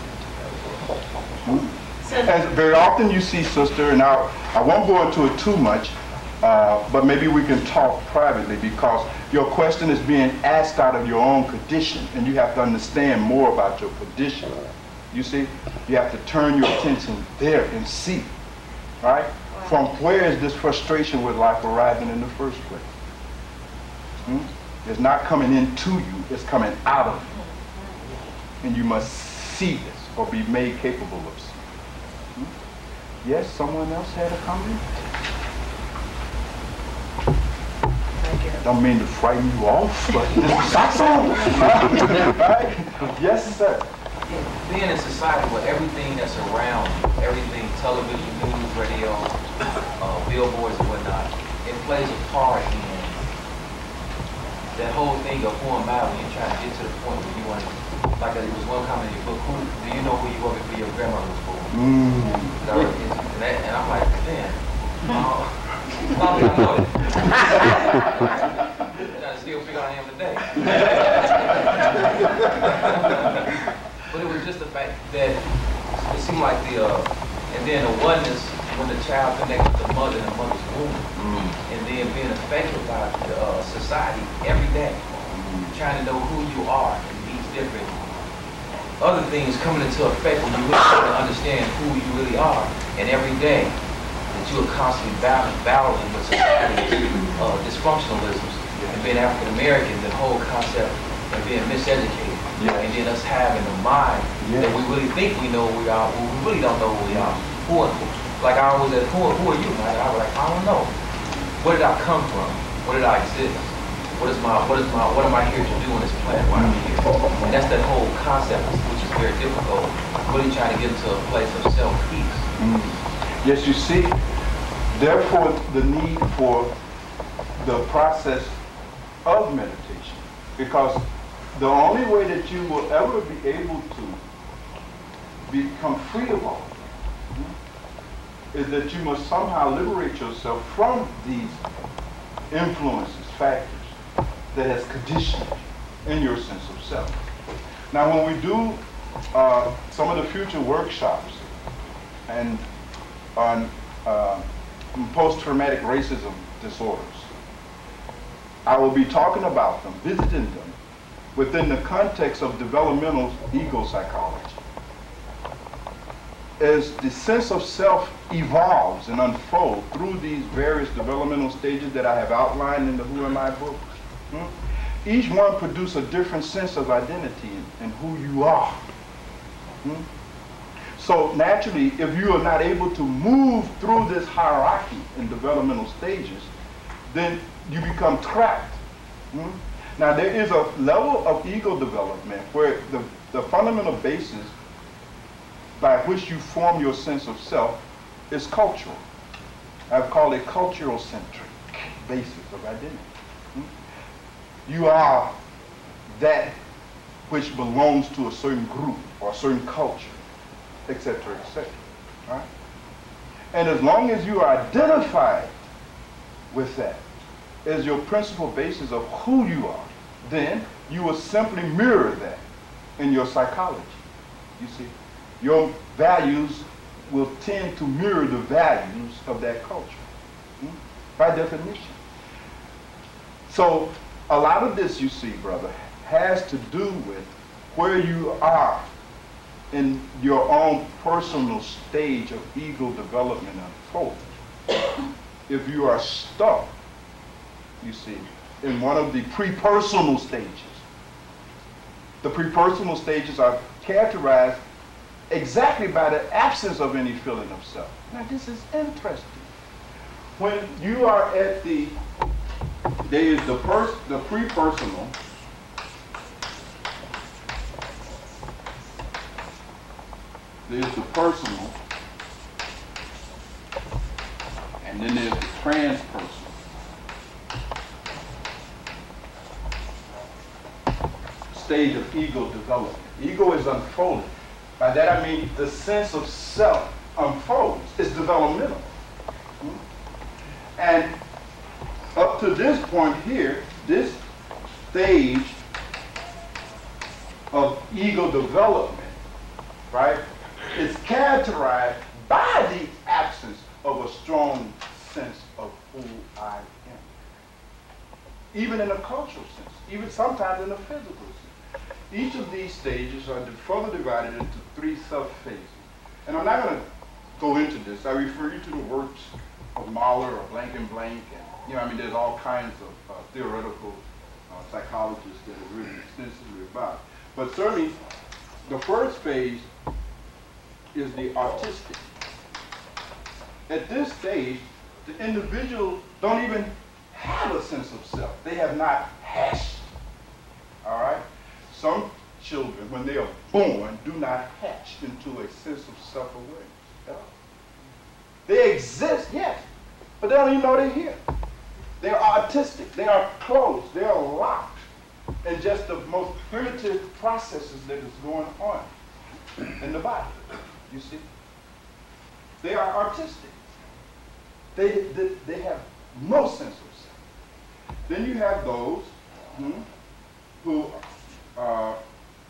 And very often you see, sister, and I won't go into it too much, but maybe we can talk privately, because your question is being asked out of your own condition, and you have to understand more about your condition. You see, you have to turn your attention there and see, right? From where is this frustration with life arising in the first place? It's not coming into you, it's coming out of you. And you must see this or be made capable of seeing. Yes, someone else had a comment? Don't mean to frighten you off, but that's all. Right? Yes, sir. Being in a society where everything that's around you, everything, television, news, radio, billboards and whatnot, it plays a part in that whole thing of who am I when you're trying to get to the point where you want to, like there was one comment in your book, who do you know who you were before your grandmother was born? And I'm like, man, I know it. I'm trying to still figure out I am today. But it was just the fact that it seemed like and then the oneness when the child connects with the mother in the mother's womb, and then being affected by the society every day, trying to know who you are and these different other things coming into effect when you really start to understand who you really are, and every day that you are constantly battling with society's dysfunctionalisms, and being African American, the whole concept of being miseducated, and then us having the mind that we really think we know who we are, but we really don't know who we are. Like I always said, who are you? And I was like, I don't know. Where did I come from? Where did I exist? What am I here to do on this planet? Why am I here? And that's that whole concept, which is very difficult. Really trying to get into a place of self-peace. Yes, you see, therefore the need for the process of meditation. Because the only way that you will ever be able to become free of all is that you must somehow liberate yourself from these influences, factors that has conditioned in your sense of self. Now, when we do some of the future workshops and on post-traumatic racism disorders, I will be talking about them, visiting them, within the context of developmental ego psychology. As the sense of self evolves and unfolds through these various developmental stages that I have outlined in the Who Am I book, each one produces a different sense of identity and who you are. So naturally, if you are not able to move through this hierarchy in developmental stages, then you become trapped. Now there is a level of ego development where the fundamental basis by which you form your sense of self is cultural. I've called it cultural-centric basis of identity. You are that which belongs to a certain group or a certain culture, etc., etc. Right? And as long as you are identified with that as your principal basis of who you are, then you will simply mirror that in your psychology. You see, your values will tend to mirror the values of that culture, by definition. So a lot of this, you see, brother, has to do with where you are in your own personal stage of ego development unfolding. If you are stuck, you see, in one of the pre-personal stages, the pre-personal stages are characterized exactly by the absence of any feeling of self. Now this is interesting. When you are at there is the pre-personal, there's the personal, and then there's the transpersonal. Stage of ego development. Ego is unfolded. By that I mean the sense of self unfolds. It's developmental. And up to this point here, this stage of ego development, right, is characterized by the absence of a strong sense of who I am. Even in a cultural sense, even sometimes in a physical sense. Each of these stages are further divided into 3 sub-phases. And I'm not going to go into this. I refer you to the works of Mahler or Blank and Blank. And, there's all kinds of theoretical psychologists that have written extensively about it. But certainly, the first phase is the artistic. At this stage, the individual don't even have a sense of self. They have not hatched. All right? Some children, when they are born, do not hatch into a sense of self-awareness at all. They exist, yes, but they don't even know they're here. They are artistic. They are closed. They are locked. And just the most primitive processes that is going on in the body. You see? They are artistic. They have no sense of self. Then you have those who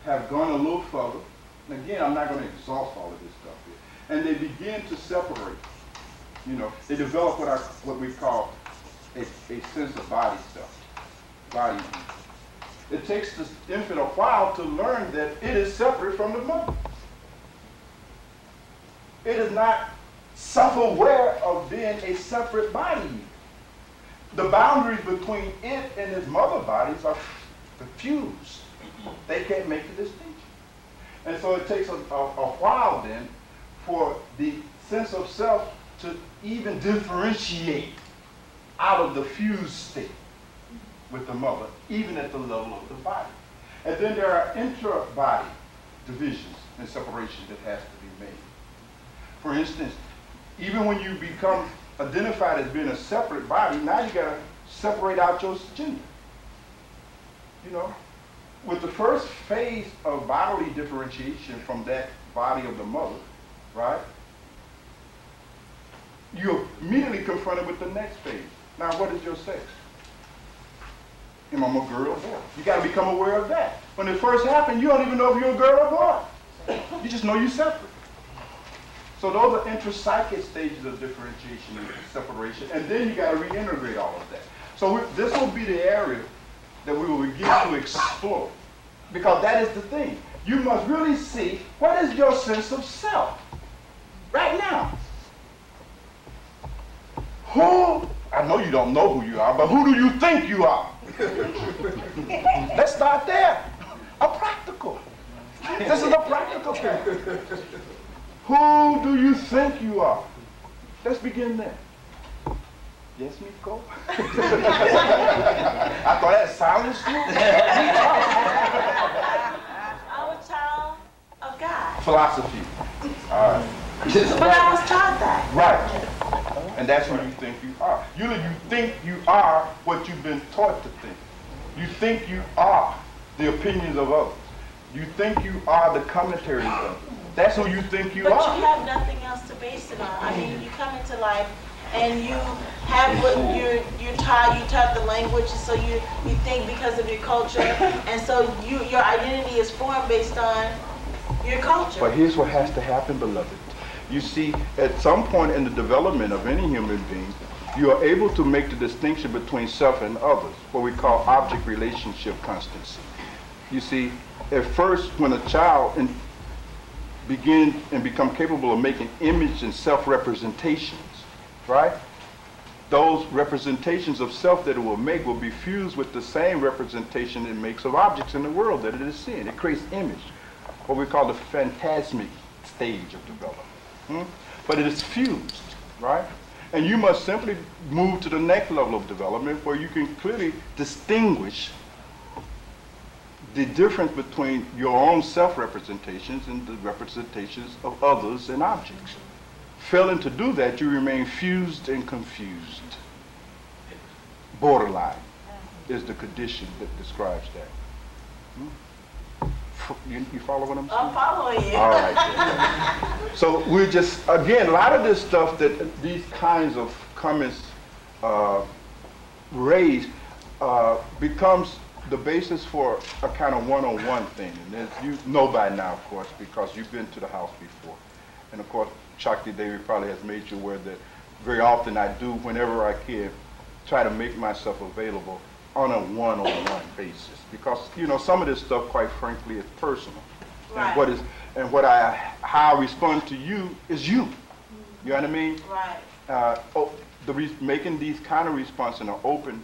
have gone a little further. And again, I'm not going to exhaust all of this stuff here. And they begin to separate. You know, they develop what we call a sense of body stuff. Body. It takes the infant a while to learn that it is separate from the mother. It is not self-aware of being a separate body. The boundaries between it and its mother bodies are confused. They can't make the distinction. And so it takes a while then for the sense of self to even differentiate out of the fused state with the mother, even at the level of the body. And then there are intra-body divisions and separation that has to be made. For instance, even when you become identified as being a separate body, now you got to separate out your gender. You know, with the first phase of bodily differentiation from that body of the mother, right? You're immediately confronted with the next phase. Now, what is your sex? Am I a girl or boy? You got to become aware of that. When it first happened, you don't even know if you're a girl or boy. You just know you're separate. So those are intrapsychic stages of differentiation and separation, and then you got to reintegrate all of that. So this will be the area that we will begin to explore, because that is the thing. You must really see what is your sense of self right now. Who, I know you don't know who you are, but who do you think you are? Let's start there. A practical. This is a practical thing. Who do you think you are? Let's begin there. Yes, Miko? I thought that silenced you. I'm a child of God. Philosophy. All right. But I was taught that. Right. And that's what you think you are. You think you are what you've been taught to think. You think you are the opinions of others. You think you are the commentaries of others. That's who you think you are. But you have nothing else to base it on. I mean, you come into life and you have what you're taught the language, so you think because of your culture, and so your identity is formed based on your culture. But here's what has to happen, beloved. You see, at some point in the development of any human being, you are able to make the distinction between self and others, what we call object relationship constancy. You see, at first, when a child begin and become capable of making image and self-representations, right? Those representations of self that it will make will be fused with the same representation it makes of objects in the world that it is seeing. It creates image, what we call the phantasmic stage of development. But it is fused, right? And you must simply move to the next level of development where you can clearly distinguish the difference between your own self-representations and the representations of others and objects. Failing to do that, you remain fused and confused. Borderline is the condition that describes that. You follow what I'm saying? I'm following you. All right. So we're just, again, a lot of this stuff that these kinds of comments raise becomes the basis for a kind of one-on-one thing. And as you know by now, of course, because you've been to the house before. And of course, Shakti Devi probably has made you aware that very often I do, whenever I can, try to make myself available on a one-on-one basis. Because, you know, some of this stuff, quite frankly, is personal. Right. And how I respond to you is you. You know what I mean? Right. Making these kind of response in an open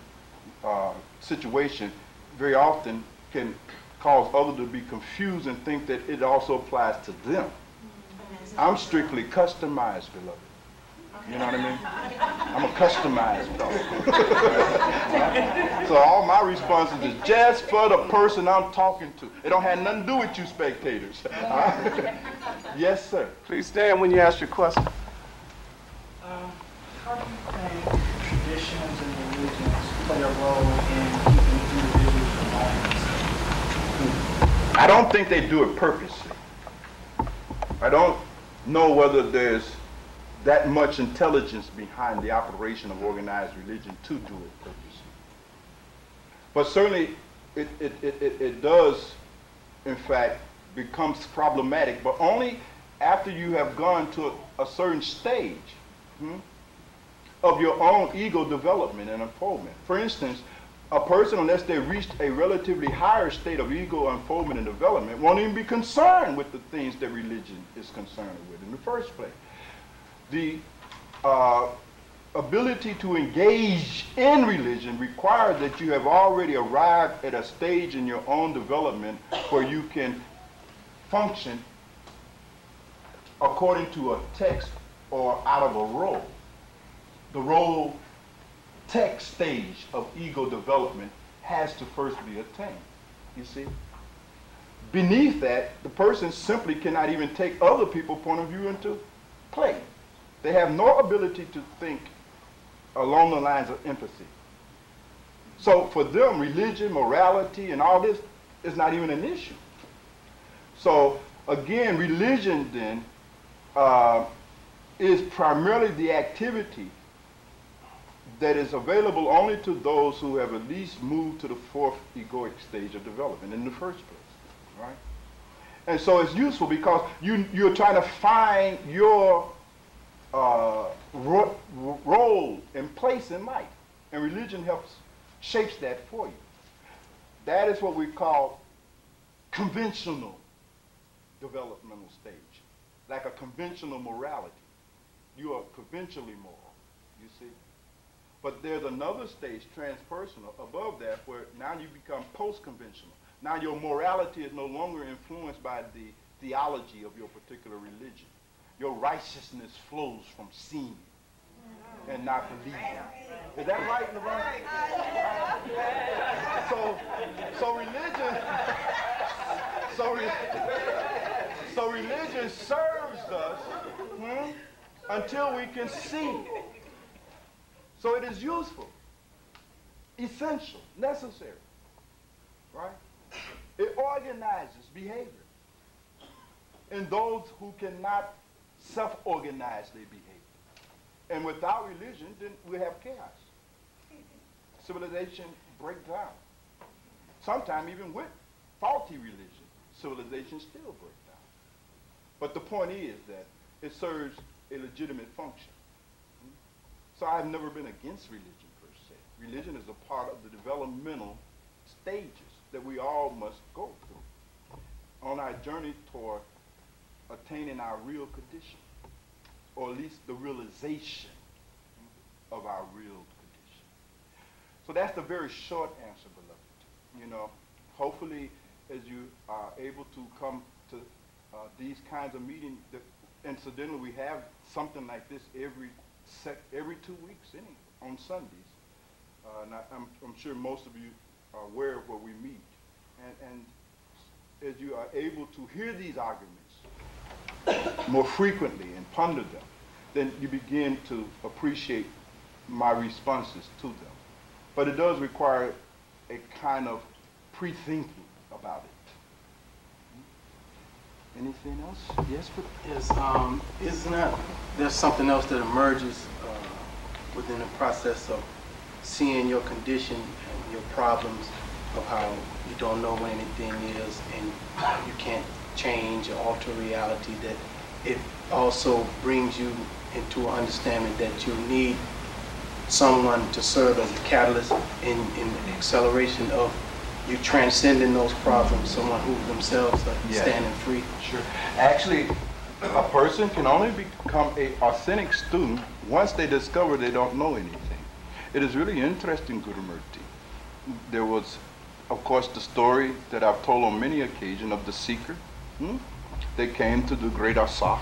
situation very often can cause others to be confused and think that it also applies to them. I'm strictly customized, beloved. You know what I mean? I'm a customized dog. So all my responses is just for the person I'm talking to. It don't have nothing to do with you spectators. Yes, sir. Please stand when you ask your question. How do you think traditions and religions play a role in keeping individuals from violence? I don't think they do it purposely. I don't know whether there's that much intelligence behind the operation of organized religion to do it purposely. But certainly it does, in fact, becomes problematic, but only after you have gone to a certain stage of your own ego development and unfoldment. For instance, a person, unless they reached a relatively higher state of ego unfoldment and development, won't even be concerned with the things that religion is concerned with in the first place. The ability to engage in religion requires that you have already arrived at a stage in your own development where you can function according to a text or out of a role. The role text stage of ego development has to first be attained, you see? Beneath that, the person simply cannot even take other people's point of view into play. They have no ability to think along the lines of empathy. So for them, religion, morality, and all this is not even an issue. So again, religion then is primarily the activity that is available only to those who have at least moved to the fourth egoic stage of development in the first place, right? And so it's useful because you're trying to find your role and place in life, and religion shapes that for you. That is what we call conventional developmental stage, like a conventional morality. You are conventionally moral, you see. But there's another stage, transpersonal, above that, where now you become post-conventional. Now your morality is no longer influenced by the theology of your particular religion. Your righteousness flows from seeing and not believing. Is that right, Nirvana? So religion serves us until we can see. So it is useful, essential, necessary, right? It organizes behavior in those who cannot self-organize their behavior. And without religion, then we have chaos. Civilization breaks down. Sometimes even with faulty religion, civilization still breaks down. But the point is that it serves a legitimate function. So I've never been against religion per se. Religion is a part of the developmental stages that we all must go through on our journey toward attaining our real condition, or at least the realization of our real condition. So that's the very short answer, beloved. You know, hopefully as you are able to come to these kinds of meetings, incidentally we have something like this every 2 weeks anyway, on Sundays. And I'm sure most of you are aware of where we meet. And as you are able to hear these arguments more frequently and ponder them, then you begin to appreciate my responses to them. But it does require a kind of pre-thinking about it. Anything else? Yes, but Isn't that there's something else that emerges within the process of seeing your condition and your problems, of how you don't know what anything is and you can't change or alter reality, that it also brings you into an understanding that you need someone to serve as a catalyst in the acceleration of you transcending those problems, someone who themselves are standing free. Sure. Actually, a person can only become an authentic student once they discover they don't know anything. It is really interesting, Guru Murti. There was, of course, the story that I've told on many occasions of the seeker. They came to the great Asar,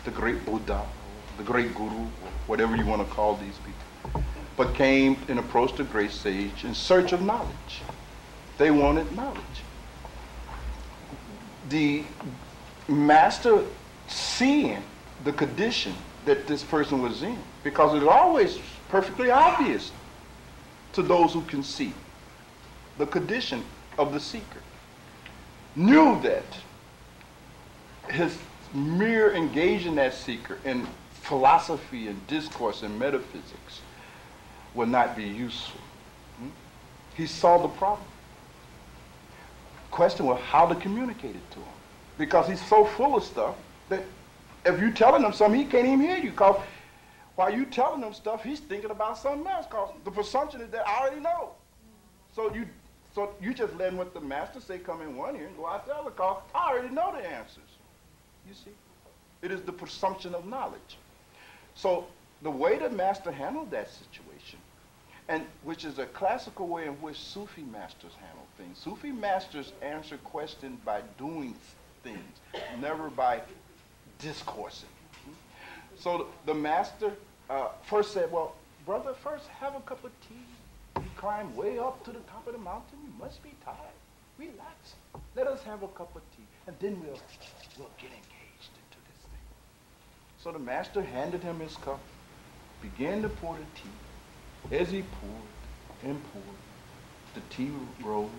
the great Buddha, the great Guru, whatever you want to call these people, but came and approached the great sage in search of knowledge. They wanted knowledge. The master, seeing the condition that this person was in, because it was always perfectly obvious to those who can see. The condition of the seeker. Knew that his mere engaging that seeker in philosophy and discourse and metaphysics would not be useful. He saw the problem. Question was how to communicate it to him. Because he's so full of stuff that if you're telling him something, he can't even hear you. Because while you're telling him stuff, he's thinking about something else. Because the presumption is that I already know. So you just letting what the master say come in one ear and go out the other, because I already know the answers. You see? It is the presumption of knowledge. So the way the master handled that situation, and which is a classical way in which Sufi masters handle things. Sufi masters answer questions by doing things, never by discoursing. So the master first said, well, brother, first have a cup of tea. You climb way up to the top of the mountain. You must be tired. Relax. Let us have a cup of tea, and then we'll get engaged into this thing. So the master handed him his cup, began to pour the tea. As he poured and poured, the tea rose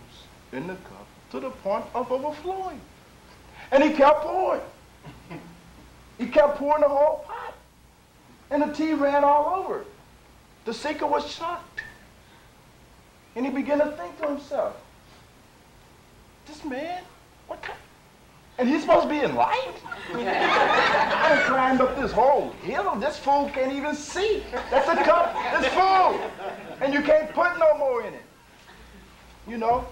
in the cup to the point of overflowing. And he kept pouring. He kept pouring the whole pot. And the tea ran all over. The seeker was shocked. And he began to think to himself, this man, what kind? And he's supposed to be enlightened? I done climbed up this whole hill. This fool can't even see. That's a cup. It's full. And you can't put no more in it. You know?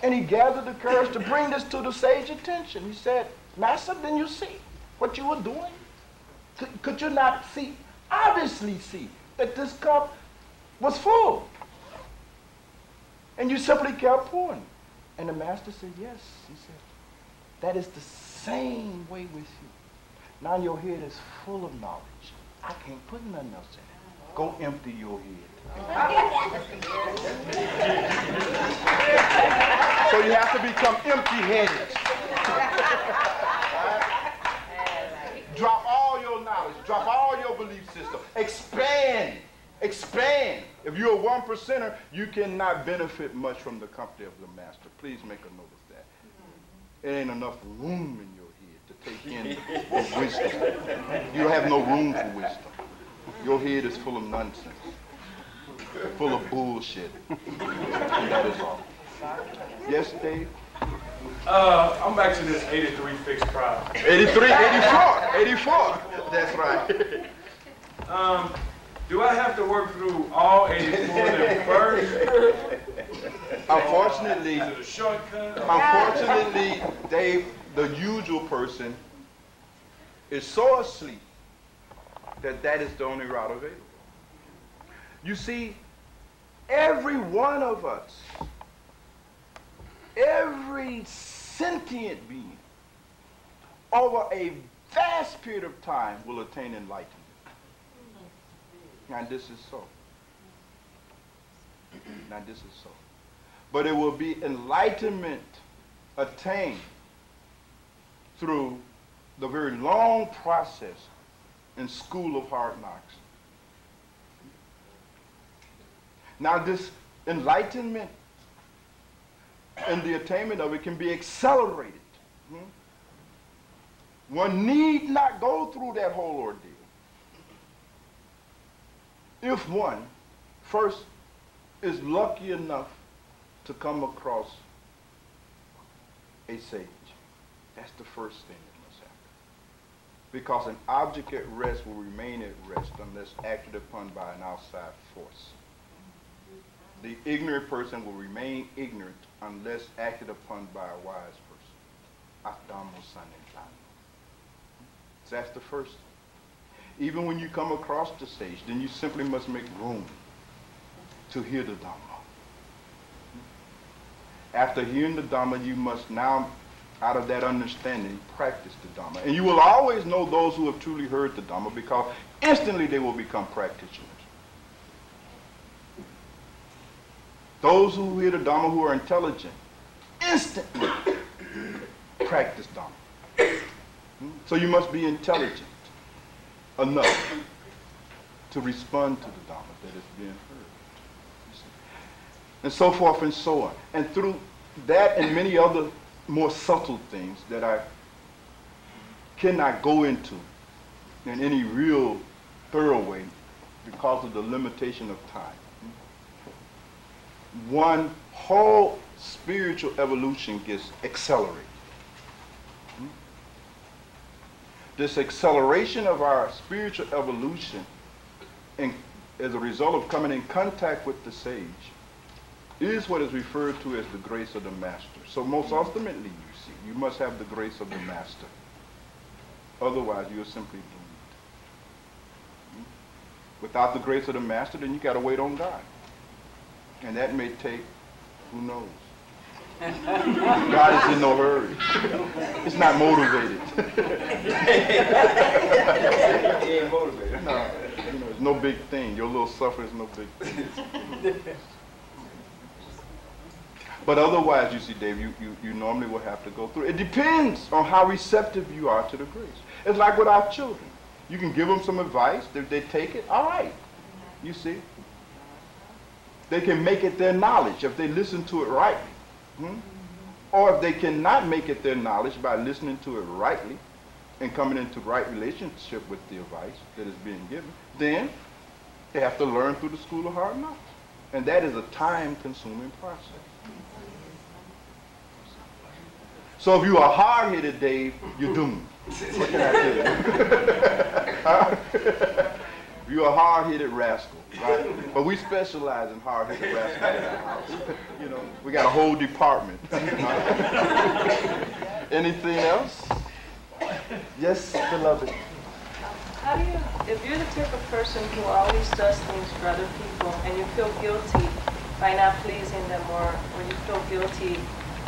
And he gathered the courage to bring this to the sage attention. He said, Master, didn't you see what you were doing? Could you not see, obviously see, that this cup was full? And you simply kept pouring. And the master said, yes. He said, that is the same way with you. Now your head is full of knowledge. I can't put nothing else in it. Go empty your head. So you have to become empty-headed. Drop all your knowledge. Drop all your belief system. Expand. Expand. If you're a 1%er, you cannot benefit much from the company of the master. Please make a note of that. It ain't enough room in your head to take in the wisdom. You have no room for wisdom. Your head is full of nonsense, full of bullshit. And that is all. Yes, Dave? I'm back to this 83 fixed price. 83, 84. That's right. Do I have to work through all 84 of them first? Unfortunately, Is it a shortcut? unfortunately, Dave, the usual person is so asleep that that is the only route available. You see, every one of us, every sentient being, over a vast period of time will attain enlightenment. Now this is so. Now this is so. But it will be enlightenment attained through the very long process in school of hard knocks. Now this enlightenment and the attainment of it can be accelerated. One need not go through that whole ordeal if one first is lucky enough to come across a sage. That's the first thing that must happen. Because an object at rest will remain at rest unless acted upon by an outside force. The ignorant person will remain ignorant unless acted upon by a wise person. So that's the first thing. Even when you come across the sage, then you simply must make room to hear the Dhamma. After hearing the Dhamma, you must now, out of that understanding, practice the Dhamma. And you will always know those who have truly heard the Dhamma because instantly they will become practitioners. Those who hear the Dhamma who are intelligent, instantly practice Dhamma. So you must be intelligent enough to respond to the Dhamma that is being heard. and so forth and so on. And through that and many other more subtle things that I cannot go into in any real thorough way because of the limitation of time. One whole spiritual evolution gets accelerated. This acceleration of our spiritual evolution as a result of coming in contact with the sage is what is referred to as the grace of the master. So most ultimately, you see, you must have the grace of the master. Otherwise, you're simply doomed. Without the grace of the master, then you got to wait on God. And that may take, who knows? God is in no hurry. He's not motivated. He ain't motivated. No, it's no big thing. Your little suffering is no big thing. But otherwise, you see, Dave, you normally will have to go through. It depends on how receptive you are to the grace. It's like with our children. You can give them some advice. If they take it, all right. You see. They can make it their knowledge if they listen to it rightly. Or if they cannot make it their knowledge by listening to it rightly and coming into right relationship with the advice that is being given, then they have to learn through the school of hard knocks. And that is a time-consuming process. So if you are hard-headed, Dave, you're doomed. What can I tell you? If you're a hard-headed rascal, right? But we specialize in hard-headed rascals in the house. You know, we got a whole department. Anything else? Yes, beloved. How do you, if you're the type of person who always does things for other people and you feel guilty by not pleasing them, or you feel guilty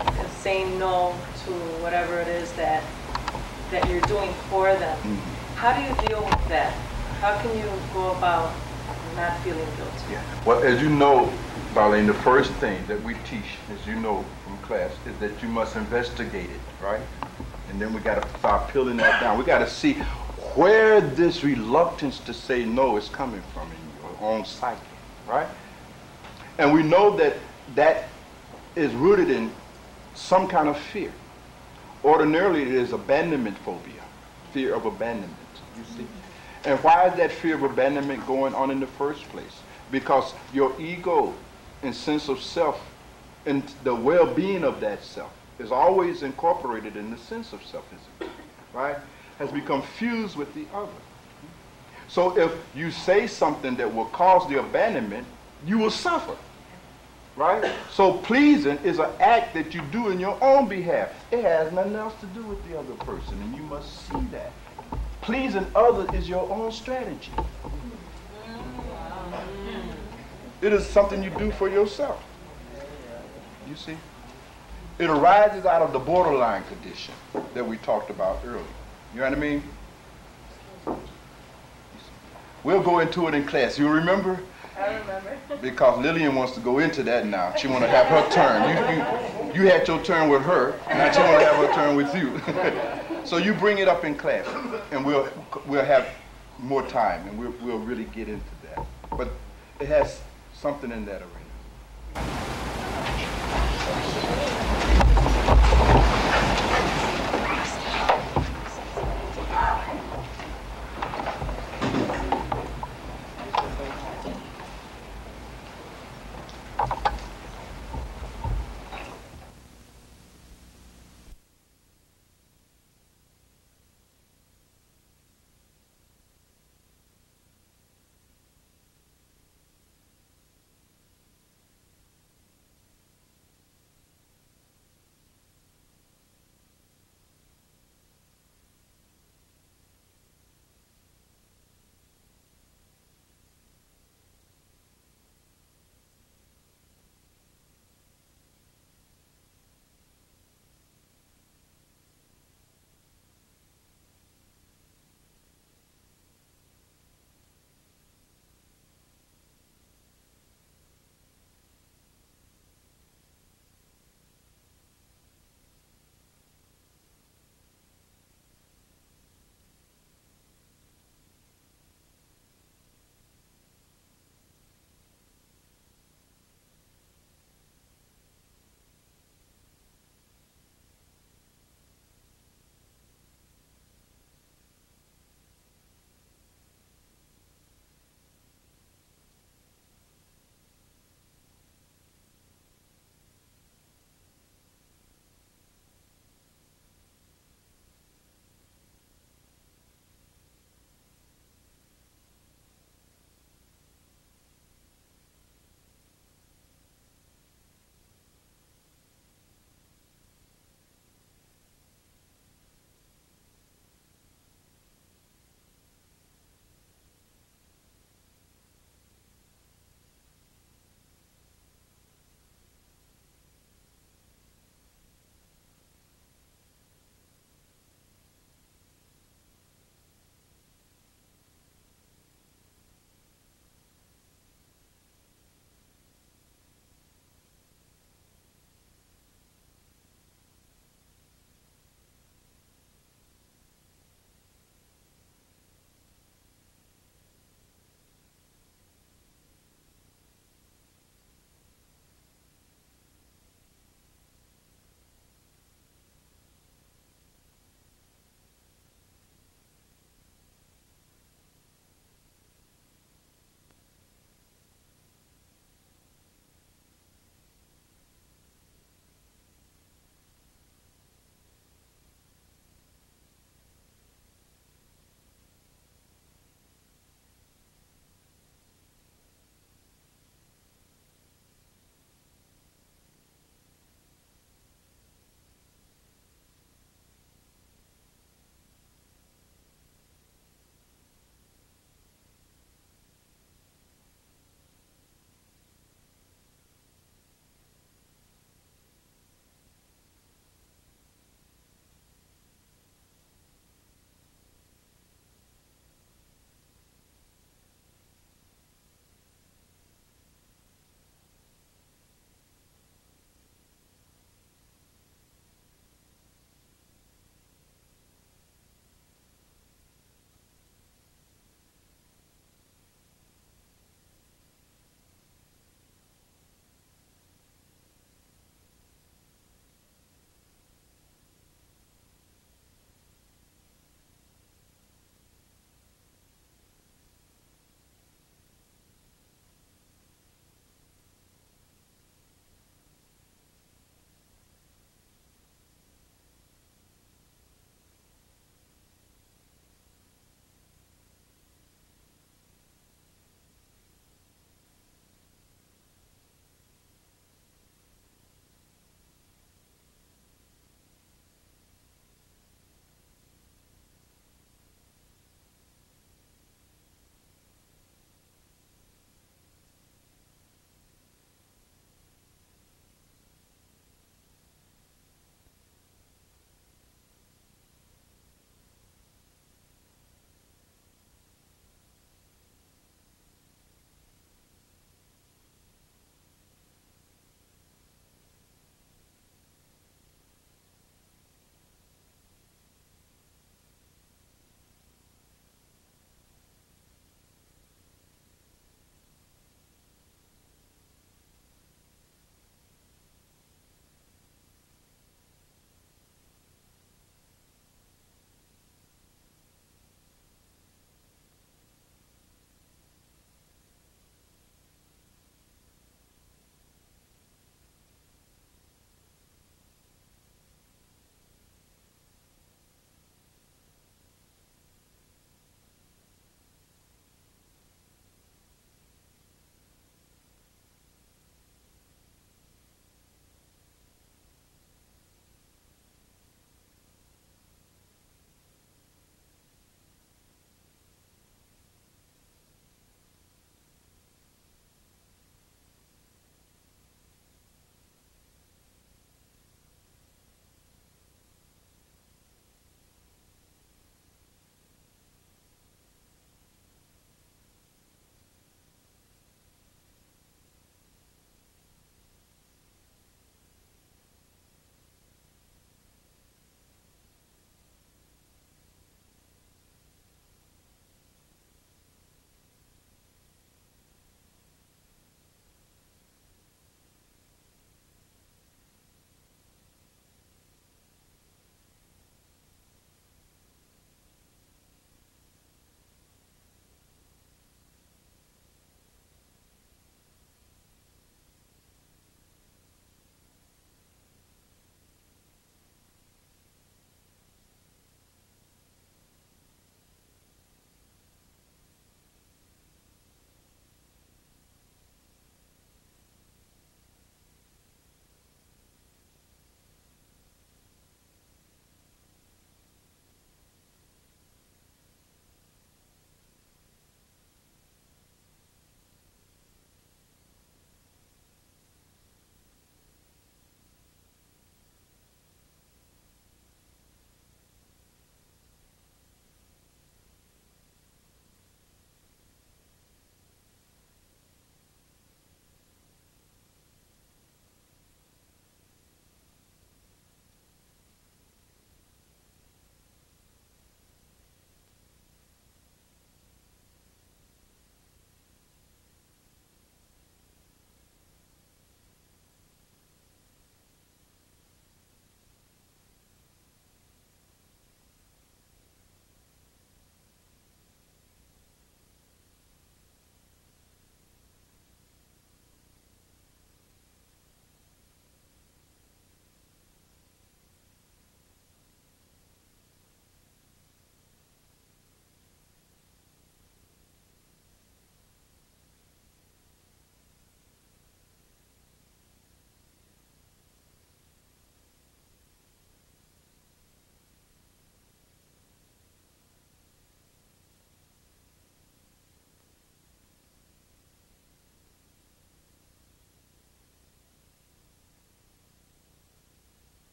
of saying no to whatever it is that you're doing for them, how do you deal with that? How can you go about not feeling guilty? Yeah. Well, as you know, Darlene, the first thing that we teach, as you know from class, is that you must investigate it, right? And then we got to start peeling that down. We got to see where this reluctance to say no is coming from in your own psyche, right? And we know that that is rooted in some kind of fear. Ordinarily, it is abandonment phobia, fear of abandonment, you see. And why is that fear of abandonment going on in the first place? Because your ego and sense of self and the well-being of that self is always incorporated in the sense of self, right? Has become fused with the other. So if you say something that will cause the abandonment, you will suffer, right? So pleasing is an act that you do in your own behalf. It has nothing else to do with the other person, and you must see that. Pleasing others is your own strategy. It is something you do for yourself. You see? It arises out of the borderline condition that we talked about earlier. You know what I mean? We'll go into it in class. You remember? I remember. Because Lillian wants to go into that now. She wants to have her turn. You had your turn with her. Now she wants to have her turn with you. So you bring it up in class, and we'll have more time, and we'll really get into that. But it has something in that already.